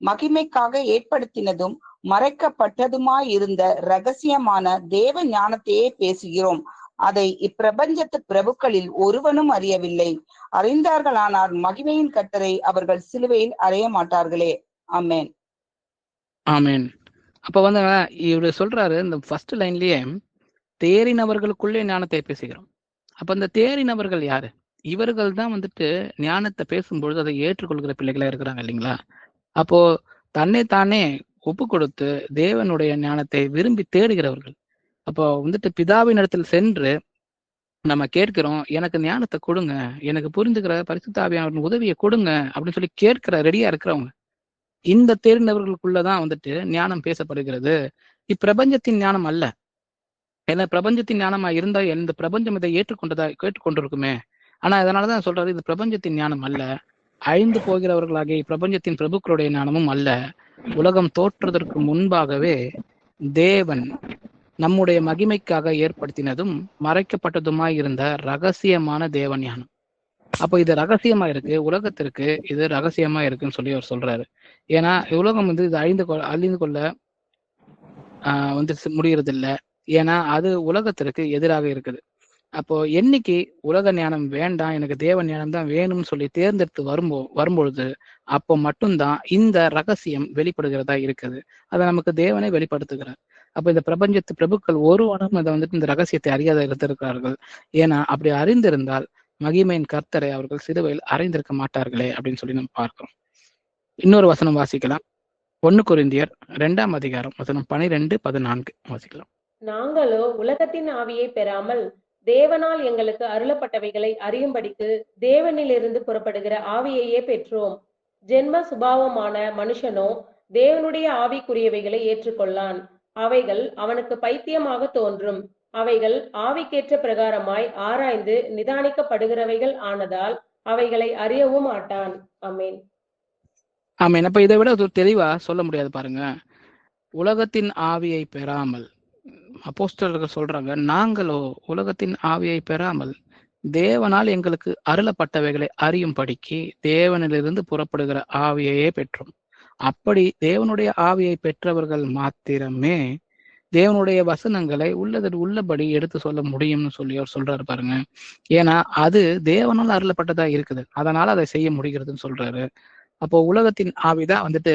மகிமைக்காக ஏற்படுத்தினதும் மறைக்கப்பட்டதுமாயிருந்த ரகசியமான தேவ ஞானத்தையே பேசுகிறோம். அதை இப்பிரபஞ்சத்து பிரபுக்களில் ஒருவனும் அறியவில்லை. அறிந்தார்களானால் மகிமையின் கர்த்தரை அவர்கள் சிலுவையில் அறைய மாட்டார்களே. ஆமென். ஆமென். அப்ப வந்து இவரு சொல்றாரு இந்த ஃபர்ஸ்ட் லைன்லயே, தேறினவர்களுக்குள்ளே ஞானத்தை பேசுகிறோம். அப்ப இந்த தேறினவர்கள் யாரு? இவர்கள் தான் வந்துட்டு ஞானத்தை பேசும்பொழுது அதை ஏற்றுக்கொள்கிற பிள்ளைகளா இருக்கிறாங்க இல்லைங்களா? அப்போ தன்னை தானே ஒப்பு கொடுத்து தேவனுடைய ஞானத்தை விரும்பி தேடுகிறவர்கள். அப்போ வந்துட்டு பிதாவின் இடத்தில் சென்று நம்ம கேட்கிறோம், எனக்கு ஞானத்தை கொடுங்க, எனக்கு புரிந்துக்கிற பரிசுத்த ஆவியானவரின் உதவியை கொடுங்க அப்படின்னு சொல்லி கேட்கிற ரெடியா இருக்கிறவங்க. இந்த தேர்ந்தவர்களுக்குள்ளதான் வந்துட்டு ஞானம் பேசப்படுகிறது. இப்பிரபஞ்சத்தின் ஞானம் அல்ல. ஏன்னா பிரபஞ்சத்தின் ஞானமா இருந்தா இந்த பிரபஞ்சம் இதை கேட்டுக்கொண்டிருக்குமே. ஆனா அதனாலதான் சொல்றாரு, இது பிரபஞ்சத்தின் ஞானம் அல்ல, அழிந்து போகிறவர்களாகிய பிரபஞ்சத்தின் பிரபுக்களுடைய ஞானமும் அல்ல. உலகம் தோற்றுவதற்கு முன்பாகவே தேவன் நம்முடைய மகிமைக்காக ஏற்படுத்தினதும் மறைக்கப்பட்டதுமாய் இருந்த ரகசியமான தேவ ஞானம். அப்போ இது ரகசியமா இருக்கு, உலகத்திற்கு இது ரகசியமா இருக்குன்னு சொல்லி அவர் சொல்றாரு. ஏன்னா உலகம் வந்து இது அழிந்து கொள்ள வந்து முடியறது இல்லை. ஏன்னா அது உலகத்திற்கு எதிராக இருக்குது. அப்போ என்னைக்கு உலக ஞானம் வேண்டாம், எனக்கு தேவ ஞானம் தான் வேணும்னு சொல்லி தேர்ந்தெடுத்து வரும்பொழுது அப்போ மட்டும்தான் இந்த ரகசியம் வெளிப்படுகிறதா இருக்குது. அதை நமக்கு தேவனே வெளிப்படுத்துகிறார். அப்ப இந்த பிரபஞ்சத்து பிரபுக்கள் ஒருவனும் அதை வந்துட்டு இந்த ரகசியத்தை அறியாத இருந்திருக்கிறார்கள். ஏன்னா அப்படி அறிந்திருந்தால் மகிமையின் கர்த்தரை அவர்கள் சிலுவையில் அறைந்திருக்க மாட்டார்களே அப்படின்னு சொல்லி நம்ம பார்க்கிறோம். இன்னொரு வசனம் வாசிக்கலாம். 1 கொரிந்தியர் 2ஆம் அதிகாரம் வசனம் 12-14 வாசிக்கலாம். நாங்களோ உலகத்தின் ஆவியை பெறாமல் தேவனால் எங்களுக்கு அருளப்பட்டவைகளை அறியும்படிக்கு தேவனிலிருந்து புறப்படுகிற ஆவியையே பெற்றோம். ஜென்ம சுபாவமான மனுஷனோ தேவனுடைய ஆவிக்குரியவைகளை ஏற்றுக்கொள்ளான். அவைகள் அவனுக்கு பைத்தியமாக தோன்றும். அவைகள் ஆவிக்கேற்ற பிரகாரமாய் ஆராய்ந்து நிதானிக்கப்படுகிறவைகள் ஆனதால் அவைகளை அறியவும் மாட்டான். ஆமென். ஆமென். அப்ப இதை விட தெளிவா சொல்ல முடியாது பாருங்க. உலகத்தின் ஆவியை பெறாமல் அப்போஸ்தலர்கள் சொல்றாங்க, நாங்களோ உலகத்தின் ஆவியை பெறாமல் தேவனால் எங்களுக்கு அருளப்பட்டவைகளை அறியும்படிக்கு தேவனிலிருந்து புறப்படுகிற ஆவியையே பெற்றோம். அப்படி தேவனுடைய ஆவியை பெற்றவர்கள் மாத்திரமே தேவனுடைய வசனங்களை உள்ளபடி எடுத்து சொல்ல முடியும்னு சொல்லி அவர் சொல்றாரு பாருங்க. ஏன்னா அது தேவனால் அருளப்பட்டதா இருக்குது, அதனால அதை செய்ய முடிகிறதுன்னு சொல்றாரு. அப்போ உலகத்தின் ஆவிதான் வந்துட்டு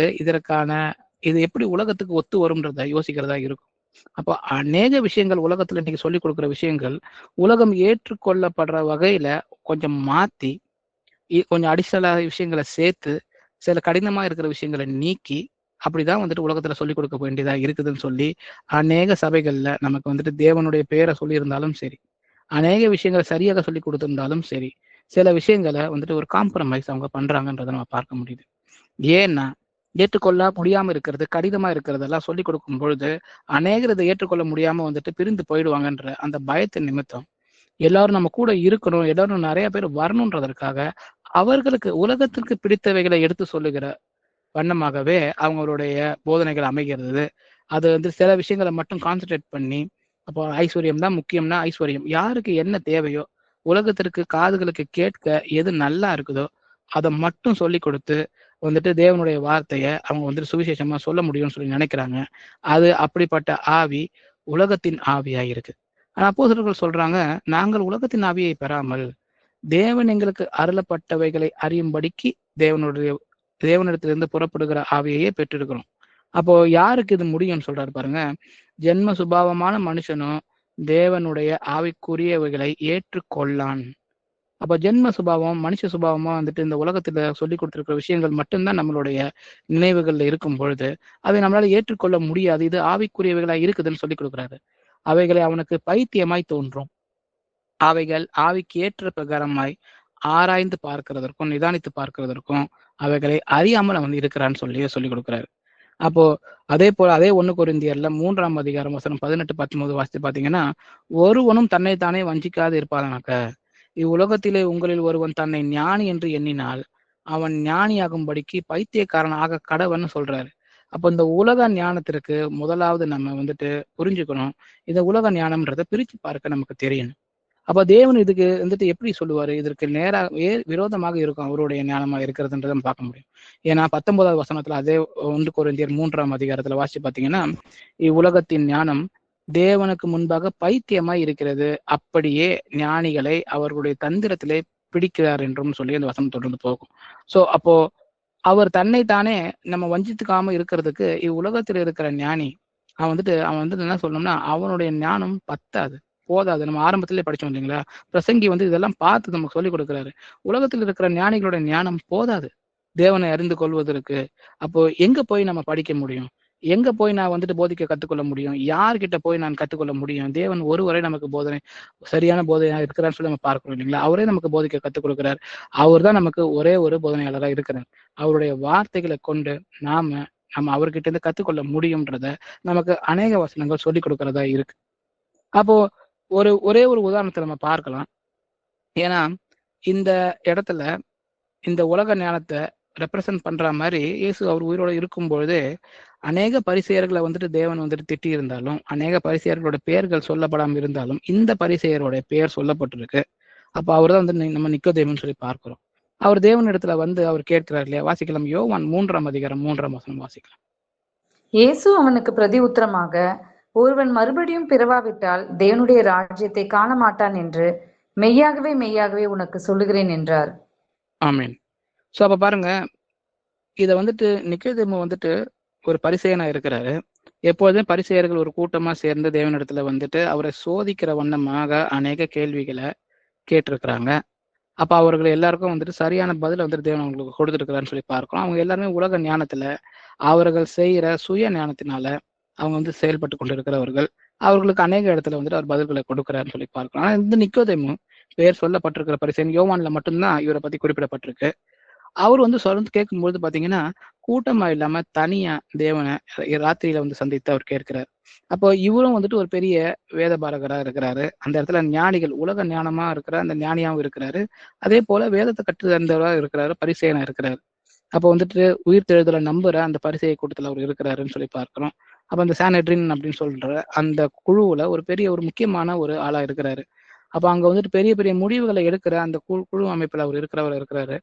இது எப்படி உலகத்துக்கு ஒத்து வரும்ன்றத யோசிக்கிறதா இருக்கும். அப்போ அநேக விஷயங்கள் உலகத்துல இன்னைக்கு சொல்லிக் கொடுக்குற விஷயங்கள் உலகம் ஏற்றுக்கொள்ளப்படுற வகையில கொஞ்சம் மாத்தி கொஞ்சம் அடிஷனலான விஷயங்களை சேர்த்து சில கடினமா இருக்கிற விஷயங்களை நீக்கி அப்படிதான் வந்துட்டு உலகத்துல சொல்லிக் கொடுக்க வேண்டியதா இருக்குதுன்னு சொல்லி அநேக சபைகள்ல நமக்கு வந்துட்டு தேவனுடைய பேரை சொல்லியிருந்தாலும் சரி, அநேக விஷயங்களை சரியாக சொல்லி கொடுத்திருந்தாலும் சரி, சில விஷயங்களை வந்துட்டு ஒரு காம்ப்ரமைஸ் அவங்க பண்றாங்கன்றதை நம்ம பார்க்க முடியுது. ஏன்னா ஏற்றுக்கொள்ள முடியாம இருக்கிறது, கடினமா இருக்கிறதெல்லாம் சொல்லிக் கொடுக்கும் பொழுது அநேகர் இதை ஏற்றுக்கொள்ள முடியாம வந்துட்டு பிரிந்து போயிடுவாங்கன்ற அந்த பயத்தின் நிமித்தம் எல்லாரும் நம்ம கூட இருக்கணும், எல்லாரும் நிறைய பேர் வரணுன்றதற்காக அவர்களுக்கு உலகத்திற்கு பிடித்தவைகளை எடுத்து சொல்லுகிற வண்ணமாகவே அவங்களுடைய போதனைகள் அமைகிறது. அது வந்து சில விஷயங்களை மட்டும் கான்சென்ட்ரேட் பண்ணி, அப்போ ஐஸ்வர்யம் தான் முக்கியம்னா ஐஸ்வர்யம், யாருக்கு என்ன தேவையோ உலகத்திற்கு காதுகளுக்கு கேட்க எது நல்லா இருக்குதோ அதை மட்டும் சொல்லி கொடுத்து வந்துட்டு தேவனுடைய வார்த்தையை அவங்க வந்துட்டு சுவிசேஷமா சொல்ல முடியும்னு சொல்லி நினைக்கிறாங்க. அது அப்படிப்பட்ட ஆவி உலகத்தின் ஆவியா இருக்கு. ஆனா அப்போஸ்தலர்கள் சொல்றாங்க, நாங்கள் உலகத்தின் ஆவியை பெறாமல் தேவன் எங்களுக்கு அருளப்பட்டவைகளை அறியும்படிக்கு தேவனிடத்திலிருந்து புறப்படுகிற ஆவியையே பெற்றிருக்கிறோம். அப்போ யாருக்கு இது முடியும்னு சொல்றாரு பாருங்க. ஜென்ம சுபாவமான மனுஷனும் தேவனுடைய ஆவிக்குரியவைகளை ஏற்றுக்கொள்ளான். அப்ப ஜென்ம சுபாவம் மனுஷ சுபாவமா வந்துட்டு இந்த உலகத்துல சொல்லி கொடுத்திருக்கிற விஷயங்கள் மட்டும்தான் நம்மளுடைய நினைவுகள்ல இருக்கும் பொழுது அதை நம்மளால ஏற்றுக்கொள்ள முடியாது. இது ஆவிக்குரியவைகளா இருக்குதுன்னு சொல்லி கொடுக்குறாரு. அவைகளை அவனுக்கு பைத்தியமாய் தோன்றும். அவைகள் ஆவிக்கு ஏற்ற பிரகாரமாய் ஆராய்ந்து பார்க்கிறதற்கும் நிதானித்து பார்க்கிறதற்கும் அவைகளை அறியாமல் அவன் இருக்கிறான்னு சொல்லி கொடுக்குறாரு. அப்போ அதே போல அதே 1 கொரிந்தியர்ல 3ஆம் அதிகாரம் வசனம் 18-19 வாசித்து பாத்தீங்கன்னா, ஒருவனும் தன்னைத்தானே வஞ்சிக்காது இருப்பானாக்க, இவ்வுலகத்திலே உங்களில் ஒருவன் தன்னை ஞானி என்று எண்ணினால் அவன் ஞானியாகும்படிக்கு பைத்தியக்காரன் ஆக கடவன்னு சொல்றாரு. அப்போ இந்த உலக ஞானத்திற்கு முதலாவது நம்ம வந்துட்டு புரிஞ்சுக்கணும். இந்த உலக ஞானம்ன்றதை பிரிச்சு பார்க்க நமக்கு தெரியணும். அப்ப தேவன் இதுக்கு வந்துட்டு எப்படி சொல்லுவாரு? இதற்கு விரோதமாக இருக்கும் அவருடைய ஞானமா இருக்கிறதுன்றதை நம்ம பார்க்க முடியும். ஏன்னா 19வது வசனத்துல அதே 1 கொரிந்தியர் 3ஆம் அதிகாரத்துல வாசிச்சு பாத்தீங்கன்னா, இவ்வுலகத்தின் ஞானம் தேவனுக்கு முன்பாக பைத்தியமாய் இருக்கிறது, அப்படியே ஞானிகளை அவர்களுடைய தந்திரத்திலே பிடிக்கிறார் என்றும் சொல்லி அந்த வசனம் தொடர்ந்து போகும். சோ அப்போ அவர் தன்னைத்தானே நம்ம வஞ்சித்துக்காம இருக்கிறதுக்கு இவ்வுலகத்தில் இருக்கிற ஞானி அவன் வந்துட்டு என்ன சொல்லணும்னா, அவனுடைய ஞானம் பத்தாது, போதாது. நம்ம ஆரம்பத்திலே படிச்சோம் இல்லைங்களா? பிரசங்கி இதெல்லாம் பார்த்து நமக்கு சொல்லிக் கொடுக்குறாரு. உலகத்தில் இருக்கிற ஞானிகளோட ஞானம் போதாது தேவனை அறிந்து கொள்வதற்கு. அப்போ எங்க போய் நம்ம படிக்க முடியும்? எங்க போய் நான் வந்துட்டு போதிக்க கற்றுக்கொள்ள முடியும்? யார்கிட்ட போய் நான் கற்றுக்கொள்ள முடியும்? தேவன் ஒருவரை நமக்கு சரியான போதனையா இருக்கிறான்னு சொல்லி நம்ம பார்க்கிறோம் இல்லைங்களா? அவரே நமக்கு போதிக்க கற்றுக் கொடுக்கிறார். அவர் தான் நமக்கு ஒரே ஒரு போதனையாளராக இருக்கிறார். அவருடைய வார்த்தைகளை கொண்டு நம்ம அவர்கிட்ட இருந்து கற்றுக்கொள்ள முடியும்ன்றத நமக்கு அநேக வசனங்கள் சொல்லிக் கொடுக்கறதா இருக்கு. அப்போ ஒரே ஒரு உதாரணத்தை நம்ம பார்க்கலாம். ஏன்னா இந்த இடத்துல இந்த உலக ஞானத்தை ரெப்ரசன்ட் பண்ற மாதிரி இயேசு அவர் உயிரோட இருக்கும்பொழுது அநேக பரிசேயர்களை வந்துட்டு தேவன் வந்துட்டு திட்டி இருந்தாலும், அநேக பரிசேயர்களோட பெயர்கள் சொல்லப்படாமல் இருந்தாலும் இந்த பரிசேயரோட பெயர் சொல்லப்பட்டிருக்கு. அப்ப அவர் தான் வந்து நம்ம நிக்கோதேமுன்னு சொல்லி பார்க்கிறோம். அவர் தேவன் இடத்துல அவர் கேட்கிறார் இல்லையா? வாசிக்கலாம். யோவான் 3ஆம் அதிகாரம் 3ஆம் வசனம் வாசிக்கலாம். இயேசு அவனுக்கு பிரதி உத்தரமாக, ஒருவன் மறுபடியும் பிறவாவிட்டால் தேவனுடைய ராஜ்யத்தை காண மாட்டான் என்று மெய்யாகவே மெய்யாகவே உனக்கு சொல்லுகிறேன் என்றார். ஆமீன். சோ அப்ப பாருங்க, இத வந்துட்டு நிக்கோதேமு வந்துட்டு ஒரு பரிசேயனா இருக்கிறாரு. எப்போதுமே பரிசேயர்கள் ஒரு கூட்டமா சேர்ந்து தேவனிடத்துல வந்துட்டு அவரை சோதிக்கிற வண்ணமாக அநேக கேள்விகளை கேட்டிருக்கிறாங்க. அப்ப அவர்கள் எல்லாருக்கும் வந்துட்டு சரியான பதில வந்துட்டு தேவன் அவங்களுக்கு கொடுத்துருக்கிறான்னு சொல்லி பார்க்கிறோம். அவங்க எல்லாருமே உலக ஞானத்துல அவர்கள் செய்யற சுய ஞானத்தினால அவங்க வந்து செயல்பட்டு கொண்டிருக்கிறவர்கள். அவர்களுக்கு அநேக இடத்துல வந்துட்டு அவர் பதில்களை கொடுக்கிறாருன்னு சொல்லி பார்க்கிறோம். ஆனா இந்த நிக்கோதேமு பெயர் சொல்லப்பட்டிருக்கிற பரிசேயன் யோவான்ல மட்டும்தான் இவரை பத்தி குறிப்பிடப்பட்டிருக்கு. அவர் சொல்றது கேட்கும்போது பாத்தீங்கன்னா, கூட்டமா இல்லாம தனியா தேவனை ராத்திரியில சந்தித்து அவர் கேட்கிறார். அப்போ இவரும் வந்துட்டு ஒரு பெரிய வேத பாரகரா இருக்கிறாரு. அந்த இடத்துல ஞானிகள் உலக ஞானமா இருக்கிற அந்த ஞானியாவும் இருக்கிறாரு. அதே போல வேதத்தை கற்று அறிந்தவரா இருக்கிறாரு, பரிசேயனா இருக்கிறாரு. அப்போ வந்துட்டு உயிர் தெழுதலை நம்புற அந்த பரிசேய கூட்டத்துல அவர் இருக்கிறாருன்னு சொல்லி பார்க்கிறோம். அப்ப அந்த சானட்ரின் அப்படின்னு சொல்ற அந்த குழுவுல ஒரு பெரிய ஒரு முக்கியமான ஒரு ஆளா இருக்கிறாரு. அப்ப அங்க வந்துட்டு பெரிய பெரிய முடிவுகளை எடுக்கிற அந்த குழு அமைப்புல அவர் இருக்கிறாரு.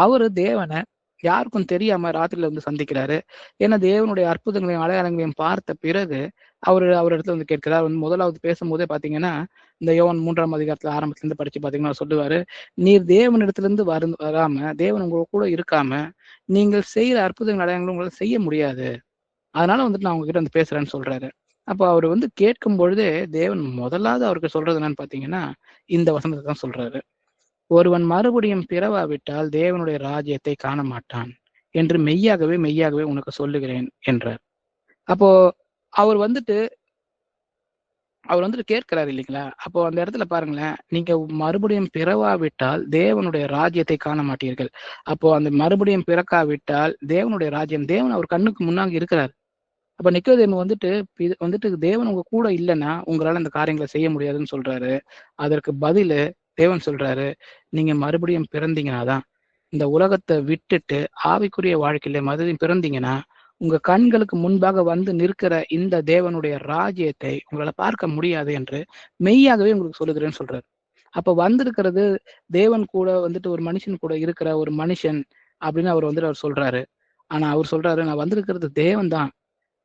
அவரு தேவனை யாருக்கும் தெரியாம ராத்திரில வந்து சந்திக்கிறாரு. ஏன்னா தேவனுடைய அற்புதங்களையும் அடையாளங்களையும் பார்த்த பிறகு அவர் இடத்துல வந்து கேட்கிறார். வந்து முதலாவது பேசும்போதே பாத்தீங்கன்னா, இந்த யோவான் 3ஆம் அதிகாரத்துல ஆரம்பத்துல இருந்து படிச்சு பாத்தீங்கன்னா அவர் சொல்லுவாரு, நீர் தேவனிடத்திலிருந்து வராம தேவன் உங்க கூட இருக்காம நீங்கள் செய்யற அற்புதங்கள் அடையாளங்களும் உங்களால செய்ய முடியாது. அதனால வந்துட்டு நான் உங்ககிட்ட வந்து பேசுறேன்னு சொல்றாரு. அப்போ அவர் வந்து கேட்கும் பொழுதே தேவன் முதலாவது அவருக்கு சொல்றது என்னன்னு பாத்தீங்கன்னா, இந்த வசனத்தை தான் சொல்றாரு. ஒருவன் மறுபடியும் பிறவாவிட்டால் தேவனுடைய ராஜ்யத்தை காண மாட்டான் என்று மெய்யாகவே மெய்யாகவே உனக்கு சொல்லுகிறேன் என்றார். அப்போ அவர் வந்துட்டு கேட்கிறாரு இல்லைங்களா? அப்போ அந்த இடத்துல பாருங்களேன், நீங்க மறுபடியும் பிறவாவிட்டால் தேவனுடைய ராஜ்யத்தை காண மாட்டீர்கள். அப்போ அந்த மறுபடியும் பிறக்காவிட்டால் தேவனுடைய ராஜ்யம், தேவன் அவர் கண்ணுக்கு முன்னாடி இருக்கிறார். அப்ப நிக்கோதேமு வந்துட்டு தேவன் உங்க கூட இல்லைன்னா உங்களால இந்த காரியங்களை செய்ய முடியாதுன்னு சொல்றாரு. அதற்கு பதிலு தேவன் சொல்றாரு, நீங்க மறுபடியும் பிறந்தீங்கன்னாதான், இந்த உலகத்தை விட்டுட்டு ஆவிக்குரிய வாழ்க்கையில மறுபடியும் பிறந்தீங்கன்னா உங்க கண்களுக்கு முன்பாக வந்து நிற்கிற இந்த தேவனுடைய ராஜ்யத்தை உங்களால பார்க்க முடியாது என்று மெய்யாகவே உங்களுக்கு சொல்லுகிறேன்னு சொல்றாரு. அப்ப வந்திருக்கிறது தேவன் கூட வந்துட்டு ஒரு மனுஷன் கூட இருக்கிற ஒரு மனுஷன் அப்படின்னு அவர் சொல்றாரு. ஆனா அவர் சொல்றாரு, நான் வந்திருக்கிறது தேவன் தான்,